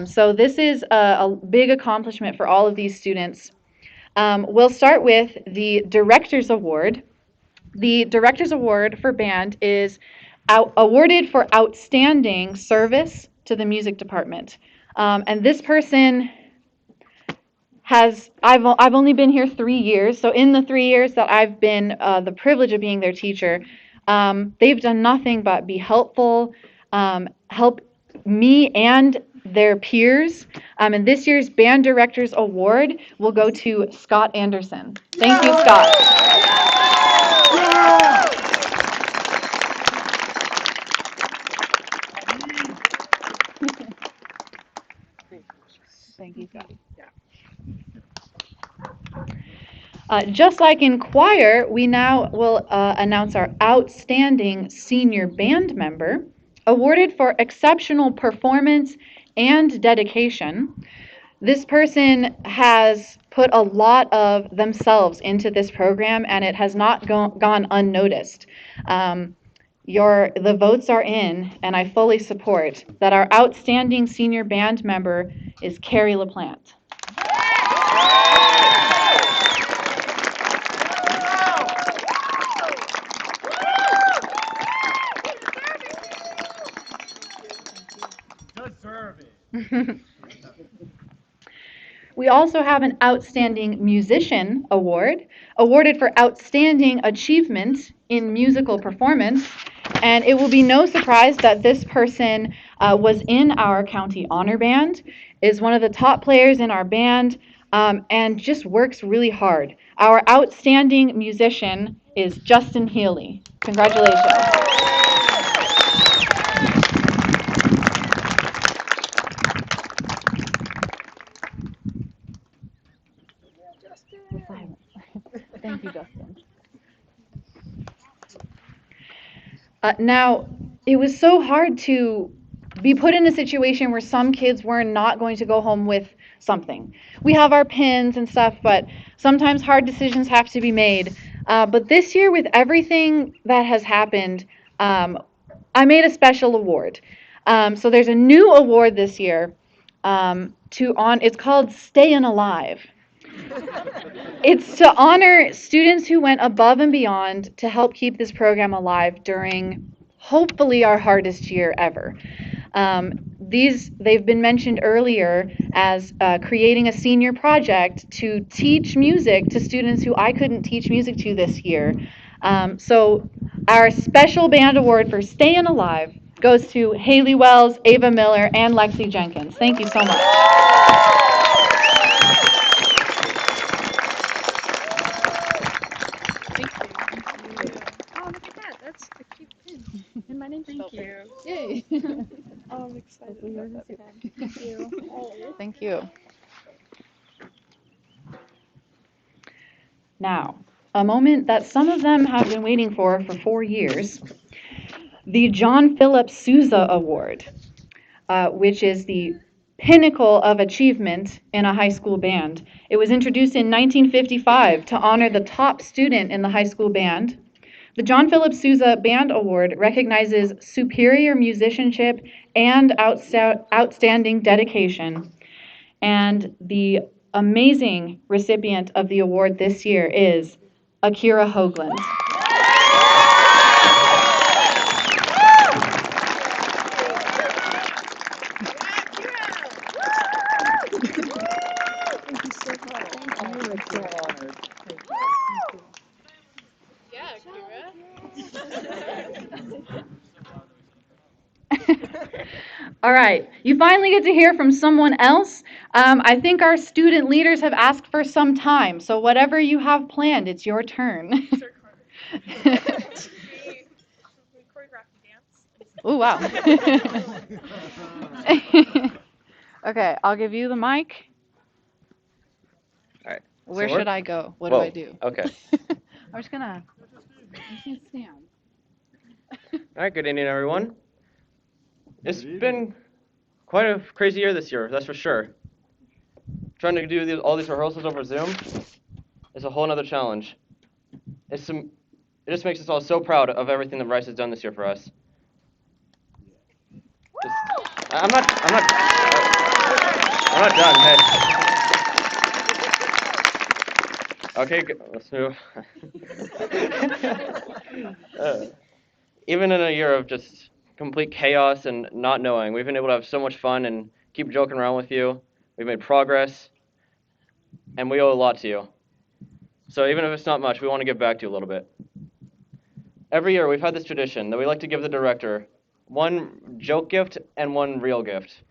So this is a big accomplishment for all of these students. We'll start with the Director's Award. The Director's Award for band is awarded for outstanding service to the music department. And this person I've only been here 3 years, so in the 3 years that I've been the privilege of being their teacher, they've done nothing but be helpful, help me and their peers. And this year's Band Directors Award will go to Scott Anderson. Thank you, Scott. Thank you, Scott. Just like in choir, we now will announce our outstanding senior band member. awarded for exceptional performance and dedication. This person has put a lot of themselves into this program, and it has not gone unnoticed. The votes are in, and I fully support that our outstanding senior band member is Carrie LaPlante. Deserve it. We also have an Outstanding Musician Award, awarded for outstanding achievement in musical performance. And it will be no surprise that this person was in our county honor band, is one of the top players in our band, and just works really hard. Our outstanding musician is Justin Healy. Congratulations. Thank you, Justin. Now, it was so hard to be put in a situation where some kids were not going to go home with something. We have our pins and stuff, but sometimes hard decisions have to be made. But this year, with everything that has happened, I made a special award. So there's a new award this year it's called Stayin' Alive. It's to honor students who went above and beyond to help keep this program alive during hopefully our hardest year ever. They've been mentioned earlier as creating a senior project to teach music to students who I couldn't teach music to this year. So our special band award for Stayin' Alive goes to Haley Wells, Ava Miller, and Lexi Jenkins. Thank you so much. Oh, look at that. That's a cute pin. And my name's Thank spelled you. there. Yay. Oh, I'm excited Hopefully about yours that is pin. Thank you. Thank you. Now, a moment that some of them have been waiting for 4 years, the John Philip Sousa Award, which is the pinnacle of achievement in a high school band. It was introduced in 1955 to honor the top student in the high school band. The John Philip Sousa Band Award recognizes superior musicianship and outstanding dedication. And the amazing recipient of the award this year is Akira Hoagland. Thank you so much. I'm so honored. All right, you finally get to hear from someone else. I think our student leaders have asked for some time, so whatever you have planned, it's your turn. Oh, wow. Okay, I'll give you the mic. All right. Where So we're- should I go? What Whoa, do I do? Okay. I'm just gonna stand. All right, good evening, everyone. It's been quite a crazy year this year, that's for sure. Trying to do all these rehearsals over Zoom is a whole other challenge. It just makes us all so proud of everything that Rice has done this year for us. I'm not done, hey. Okay, let's move. Even in a year of just complete chaos and not knowing, we've been able to have so much fun and keep joking around with you. We've made progress, and we owe a lot to you. So even if it's not much, we want to give back to you a little bit. Every year, we've had this tradition that we like to give the director one joke gift and one real gift.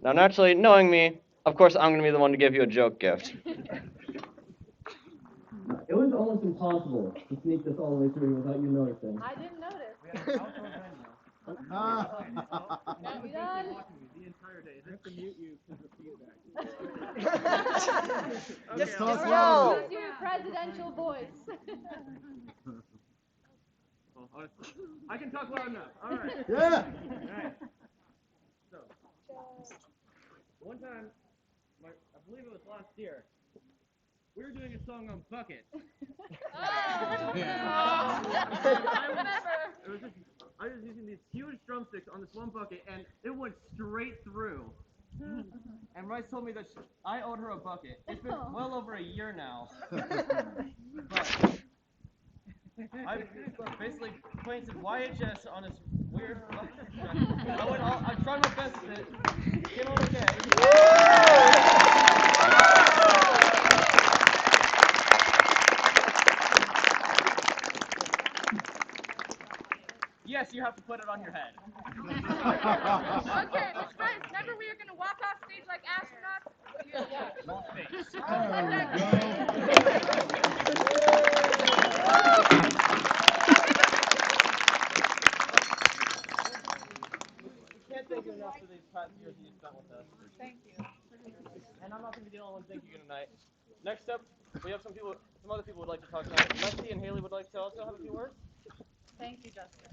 Now, naturally, knowing me, of course, I'm going to be the one to give you a joke gift. It was almost impossible to sneak this all the way through without you noticing. I didn't notice. Just talk Yo, louder. use your presidential voice. I can talk loud enough. All right. Yeah. All right. So, one time, I believe it was last year, we were doing a song on Bucket. I was using these huge drumsticks on this one bucket, and it went straight through. And Rice told me that I owed her a bucket. It's been well over a year now. But I basically playing some YHS on this weird. I tried my best with it. Came out okay. Yes, you have to put it on your head. Okay, guys, remember we were gonna walk off stage like astronauts? Can't thank you enough for these past years that you spent with us. Thank you. And I'm not going to be the only one thanking you tonight. Next up, we have some other people would like to talk tonight. Lexi and Haley would like to also have a few words. Thank you, Justin.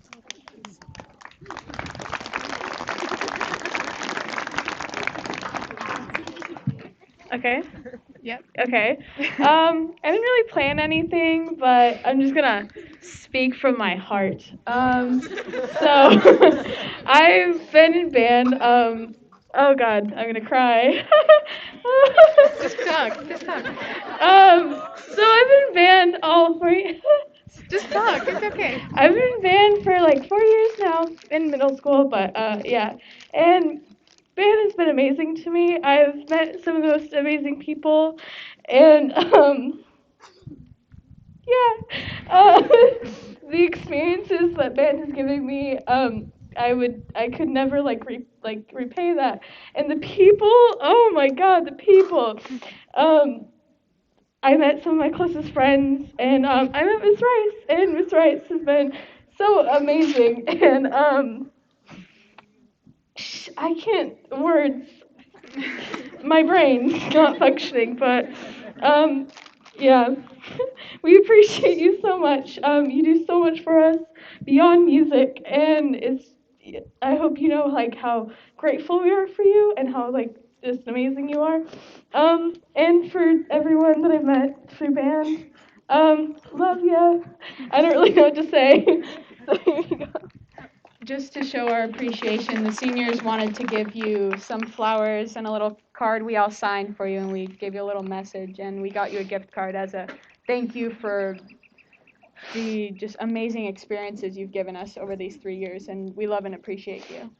Okay. Yep. Okay. I didn't really plan anything, but I'm just gonna speak from my heart. So I've been in band. Oh God, I'm gonna cry. Just talk. Just talk. So I've been in band all 4 years. Just talk. It's okay. I've been in band for like 4 years now in middle school, but yeah, and band has been amazing to me. I've met some of the most amazing people, and yeah, the experiences that band has given me, I could never repay that. And the people, oh my God, the people. I met some of my closest friends, and I met Miss Rice, and Miss Rice has been so amazing, and I can't words. My brain's not functioning, but yeah, we appreciate you so much. You do so much for us beyond music, and I hope you know like how grateful we are for you and how like just amazing you are. And for everyone that I've met through band, love ya. I don't really know what to say. So here you go. Just to show our appreciation, the seniors wanted to give you some flowers and a little card we all signed for you, and we gave you a little message, and we got you a gift card as a thank you for the just amazing experiences you've given us over these 3 years, and we love and appreciate you.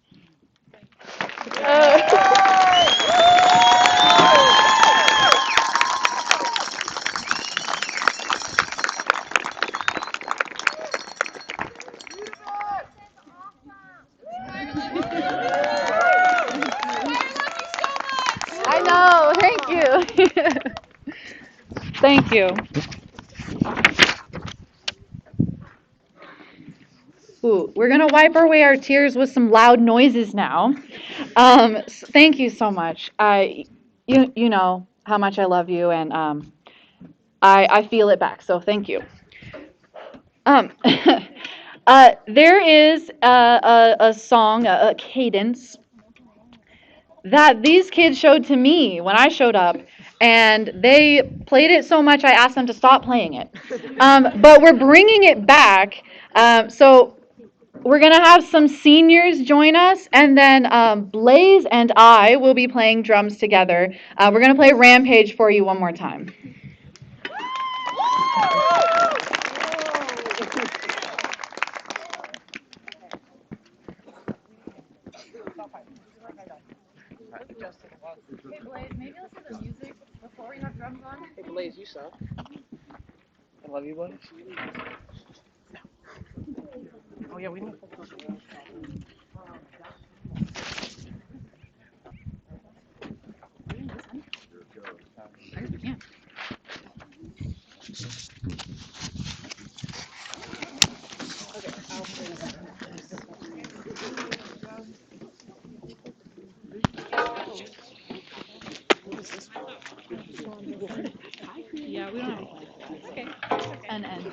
I know. Thank you. Thank you. Ooh, we're gonna wipe away our tears with some loud noises now. Thank you so much. You know how much I love you, and I feel it back. So thank you. There is a song, a cadence that these kids showed to me when I showed up, and they played it so much I asked them to stop playing it. But we're bringing it back. So we're going to have some seniors join us, and then Blaze and I will be playing drums together. We're going to play Rampage for you one more time. Hey Blaze, maybe listen to music before we have drums on. Hey, Blaze, you suck. I love you, Blaze. Oh, yeah, we need to. Yeah, we don't have any. It's okay. An end.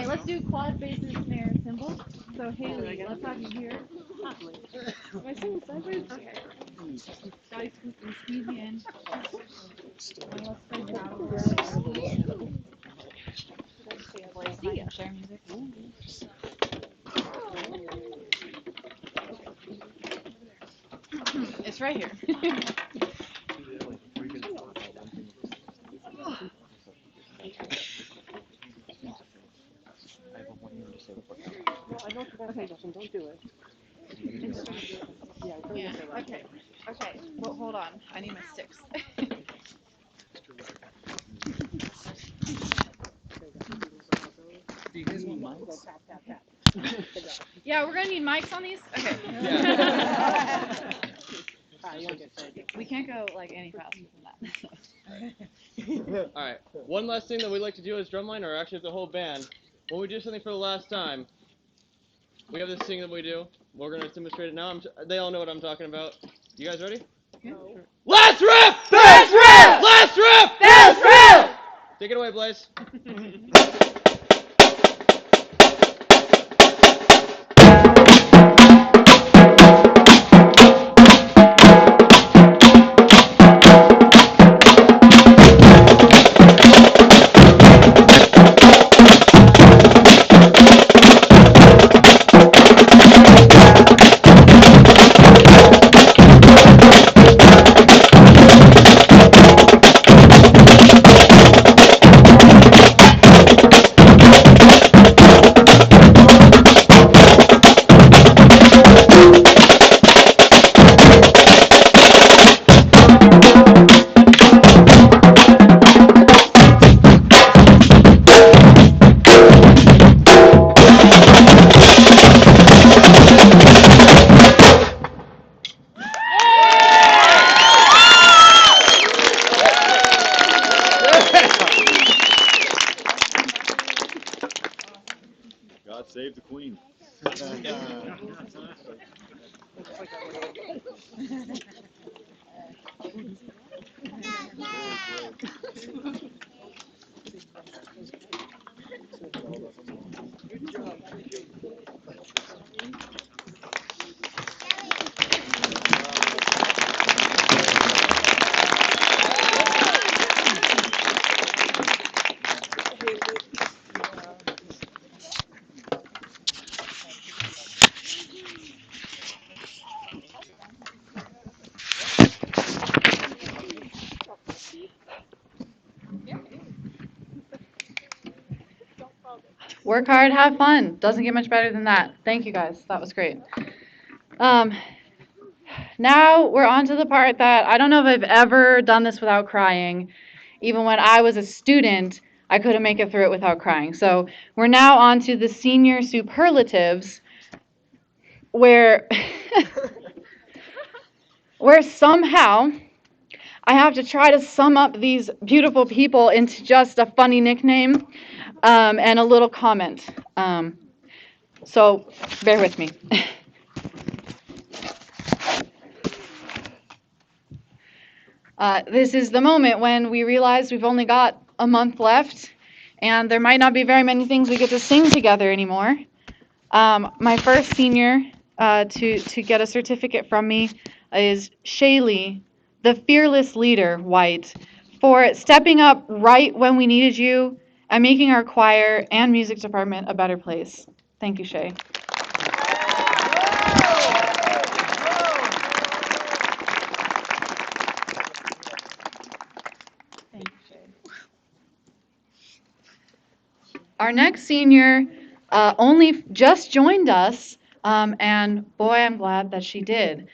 let's do quad basses, snare, and cymbals. So Haley, let's have you here. Am I singing sideways? Okay. Guys, squeeze me in. And let's spread you out a little bit. Boys, hide and share music. It's right here. Okay, Justin, don't do it. Yeah. Okay. Okay. Well, hold on. I need my sticks. Do you guys want mics? Yeah, we're gonna need mics on these. Okay. We can't go like any faster than that. All right. One last thing that we like to do as drumline, or actually as a whole band, when we do something for the last time, we have this thing that we do. We're gonna demonstrate it now. They all know what I'm talking about. You guys ready? Last riff! Best riff! Last riff! Best riff! Take it away, Blaze. God save the Queen. Work hard, have fun. Doesn't get much better than that. Thank you guys. That was great. Now we're on to the part that I don't know if I've ever done this without crying. Even when I was a student, I couldn't make it through it without crying. So we're now on to the senior superlatives, where where somehow I have to try to sum up these beautiful people into just a funny nickname and a little comment. So bear with me. This is the moment when we realize we've only got a month left, and there might not be very many things we get to sing together anymore. My first senior to get a certificate from me is Shaylee, the fearless leader, White, for stepping up right when we needed you and making our choir and music department a better place. Thank you, Shay. Our next senior only just joined us, and boy, I'm glad that she did.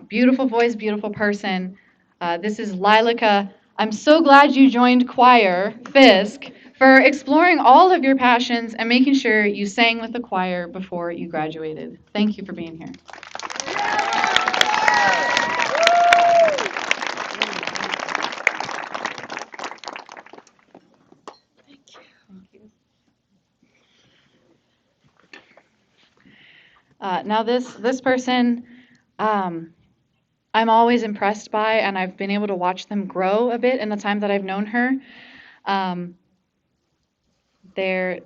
Beautiful voice, beautiful person. This is Lilaca. I'm so glad you joined choir, Fisk, for exploring all of your passions and making sure you sang with the choir before you graduated. Thank you for being here. Now this person, I'm always impressed by, and I've been able to watch them grow a bit in the time that I've known her. They're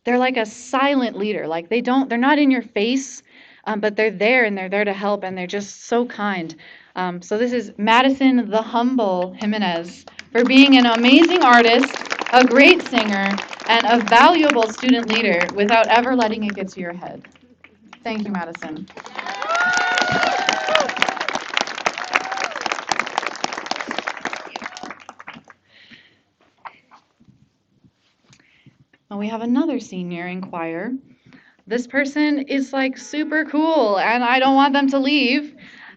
they're like a silent leader. Like they're not in your face, but they're there and they're there to help and they're just so kind. So this is Madison the Humble Jimenez for being an amazing artist, a great singer, and a valuable student leader without ever letting it get to your head. Thank you, Madison. And we have another senior in choir. This person is like super cool, and I don't want them to leave.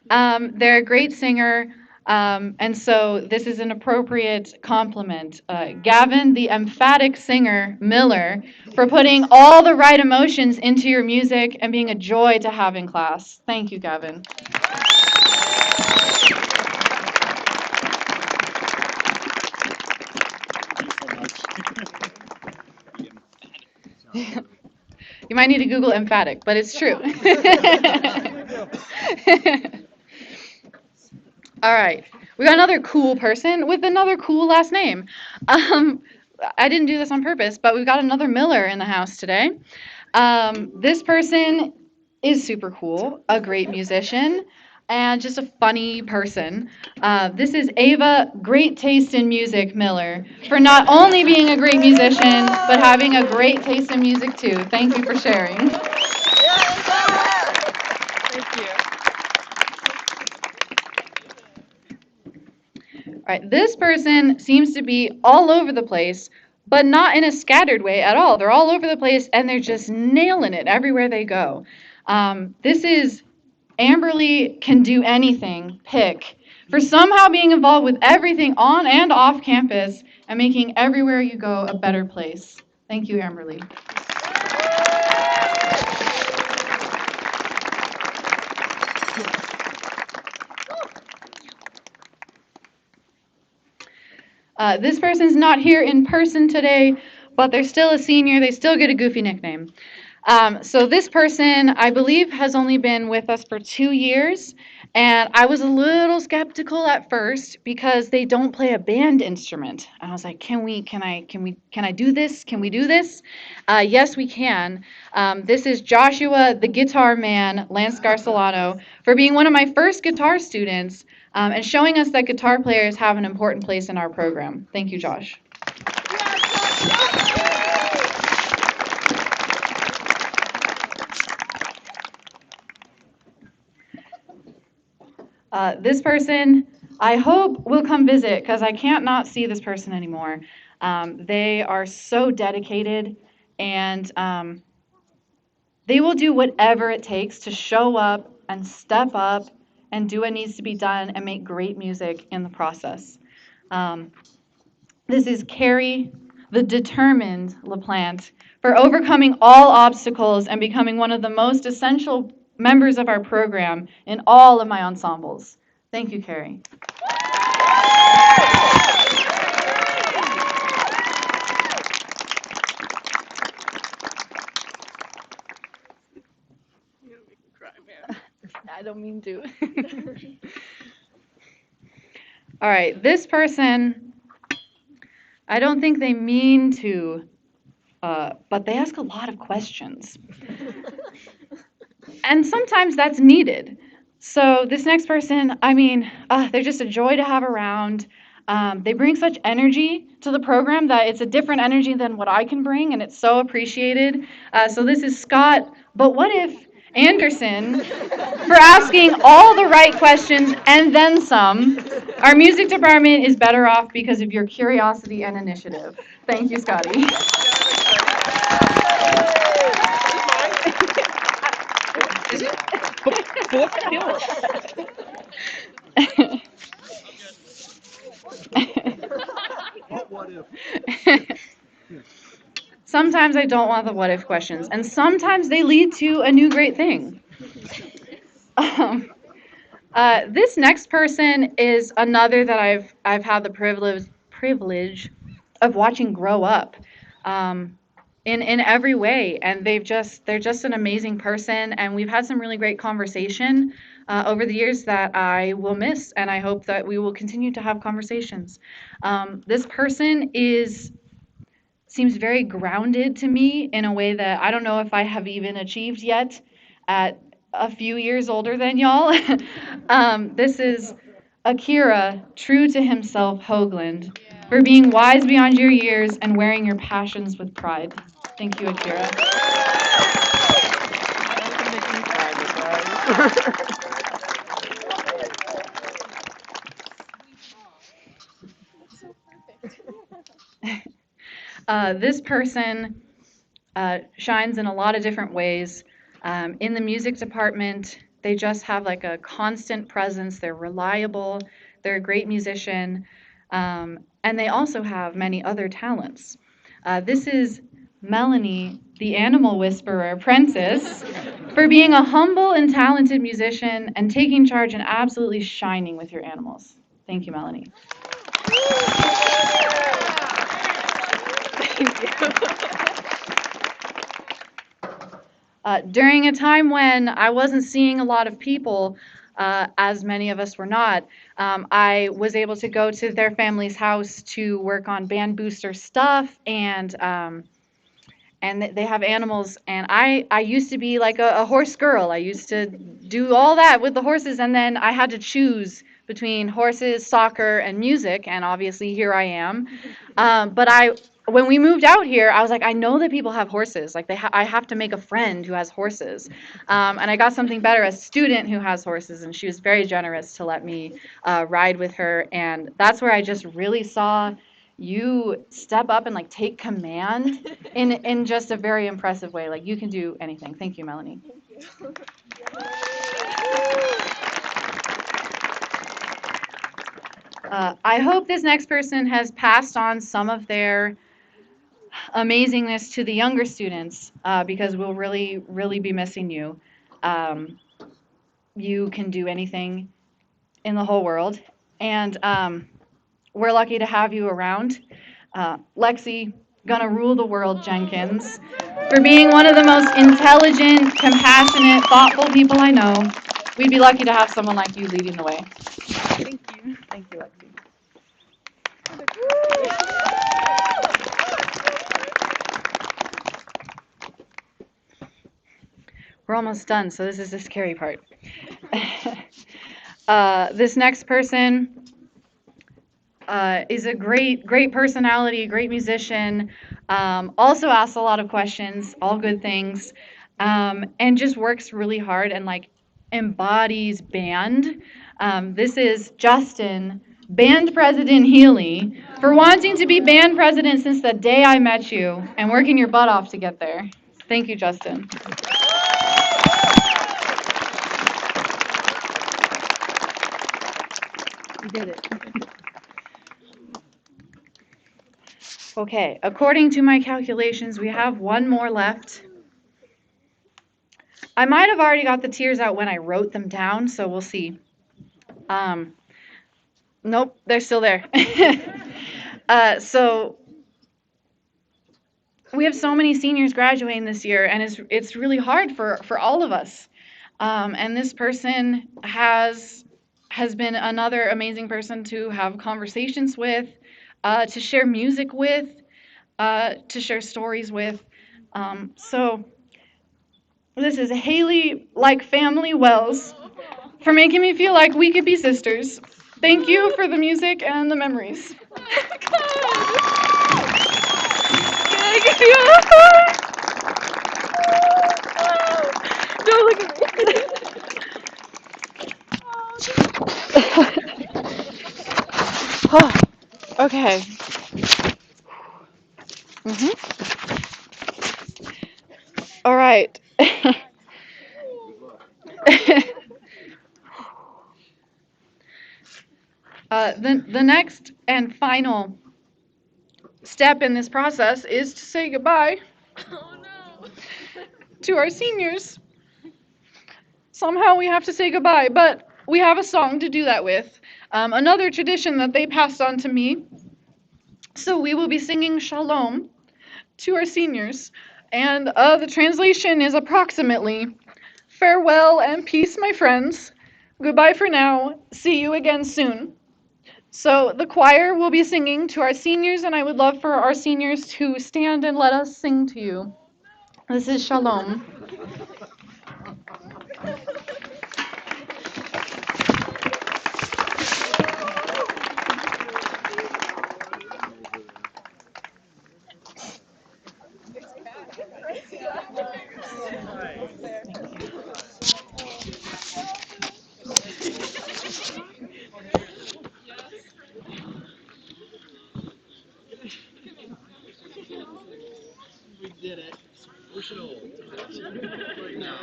They're a great singer, and so this is an appropriate compliment. Gavin, the emphatic singer, Miller, for putting all the right emotions into your music and being a joy to have in class. Thank you, Gavin. You might need to Google emphatic, but it's true. All right. We got another cool person with another cool last name. I didn't do this on purpose, but we've got another Miller in the house today. This person is super cool, a great musician, and just a funny person. This is Ava, great taste in music, Miller, for not only being a great musician, but having a great taste in music too. Thank you for sharing. Thank you. All right, this person seems to be all over the place, but not in a scattered way at all. They're all over the place and they're just nailing it everywhere they go. This is Amberly Can Do Anything Pick for somehow being involved with everything on and off campus and making everywhere you go a better place. Thank you, Amberly. This person's not here in person today, but they're still a senior. They still get a goofy nickname. So this person, I believe, has only been with us for 2 years, and I was a little skeptical at first because they don't play a band instrument. And I was like, can I do this? Can we do this? Yes, we can. This is Joshua, the guitar man, Lance Garcelano, for being one of my first guitar students and showing us that guitar players have an important place in our program. Thank you, Josh. This person, I hope will come visit because I can't not see this person anymore. They are so dedicated and they will do whatever it takes to show up and step up and do what needs to be done and make great music in the process. This is Carrie, the determined LaPlante, for overcoming all obstacles and becoming one of the most essential members of our program in all of my ensembles. Thank you, Carrie. I don't mean to. All right, this person, I don't think they mean to, but they ask a lot of questions. And sometimes that's needed. So this next person, I mean, they're just a joy to have around. They bring such energy to the program that it's a different energy than what I can bring, and it's so appreciated. So this is Scott, but what if Anderson, for asking all the right questions and then some. Our music department is better off because of your curiosity and initiative. Thank you, Scotty. Sometimes I don't want the what if questions, and sometimes they lead to a new great thing. This next person is another that I've had the privilege of watching grow up in every way, and they're just an amazing person, and we've had some really great conversation over the years that I will miss, and I hope that we will continue to have conversations. This person is seems very grounded to me in a way that I don't know if I have even achieved yet at a few years older than y'all. This is Akira, true to himself, Hoagland, for being wise beyond your years and wearing your passions with pride. Thank you, Akira. This person shines in a lot of different ways. In the music department, they just have like a constant presence. They're reliable. They're a great musician. And they also have many other talents. This is Melanie, the animal whisperer apprentice, for being a humble and talented musician and taking charge and absolutely shining with your animals. Thank you, Melanie. During a time when I wasn't seeing a lot of people, as many of us were not, I was able to go to their family's house to work on band booster stuff, and they have animals. And I used to be like a horse girl. I used to do all that with the horses, and then I had to choose between horses, soccer, and music, and obviously here I am. But when we moved out here, I was like, I know that people have horses. Like I have to make a friend who has horses. And I got something better, a student who has horses, and she was very generous to let me ride with her. And that's where I just really saw you step up and like take command in just a very impressive way. Like you can do anything. Thank you, Melanie. I hope this next person has passed on some of their amazingness to the younger students, because we'll really, really be missing you. You can do anything in the whole world, and we're lucky to have you around. Lexi, gonna rule the world, Jenkins, for being one of the most intelligent, compassionate, thoughtful people I know. We'd be lucky to have someone like you leading the way. Thank you. Thank you, Lexi. We're almost done, so this is the scary part. This next person is a great personality, great musician, also asks a lot of questions, all good things, and just works really hard and like embodies band. This is Justin, band president Healy, for wanting to be band president since the day I met you and working your butt off to get there. Thank you, Justin. You did it. Okay, according to my calculations, we have one more left. I might have already got the tears out when I wrote them down, so we'll see. Nope, they're still there. So we have so many seniors graduating this year, and it's really hard for all of us. And this person has been another amazing person to have conversations with, to share music with, to share stories with. So this is Haley, like family Wells, for making me feel like we could be sisters. Thank you for the music and the memories. Don't look at me. Okay. All right. The next and final step in this process is to say goodbye to our seniors. Somehow we have to say goodbye, but we have a song to do that with. Another tradition that they passed on to me. So we will be singing Shalom to our seniors. And the translation is approximately, farewell and peace, my friends. Goodbye for now. See you again soon. So the choir will be singing to our seniors, and I would love for our seniors to stand and let us sing to you. This is Shalom. We did it. Emotional. Right now.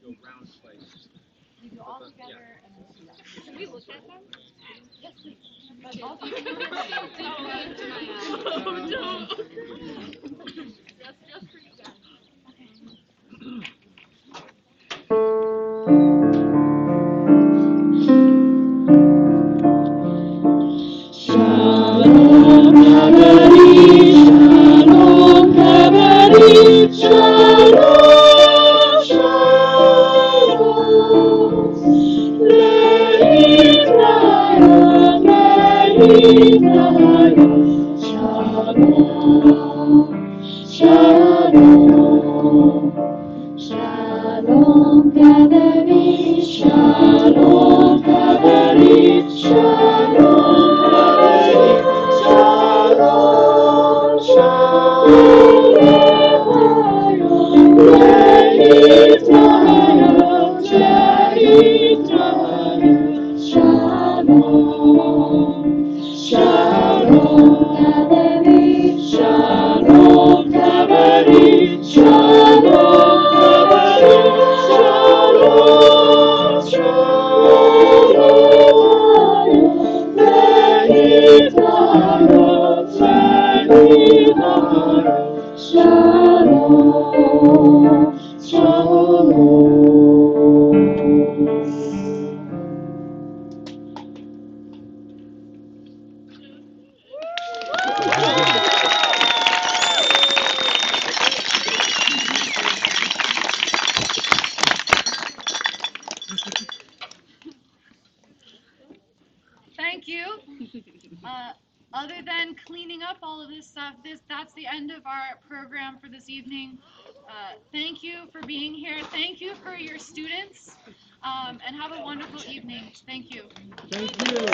Go round twice. We go all together and then sit down. Can we look at them? Yes, please. But also, don't into my eyes. Oh, no. Just for you guys. Shalom Kabbalah, Shalom Kabbalah, Shalom, Shalom. Le'Israel, Le'Israel, Shalom, Shalom. Shalom Kabbalah, Shalom Kabbalah, Shalom Kabbalah, Shalom, Shalom, Le'Israel, Le'Israel, Shalom, Shalom Kabbalah, Shalom Kabbalah, Shalom. Shalom, shalom, le'Israel, shalom, Thank you. Other than cleaning up all of this stuff, that's the end of our program for this evening. Thank you for being here. Thank you for your students. And have a wonderful evening. Thank you. Thank you.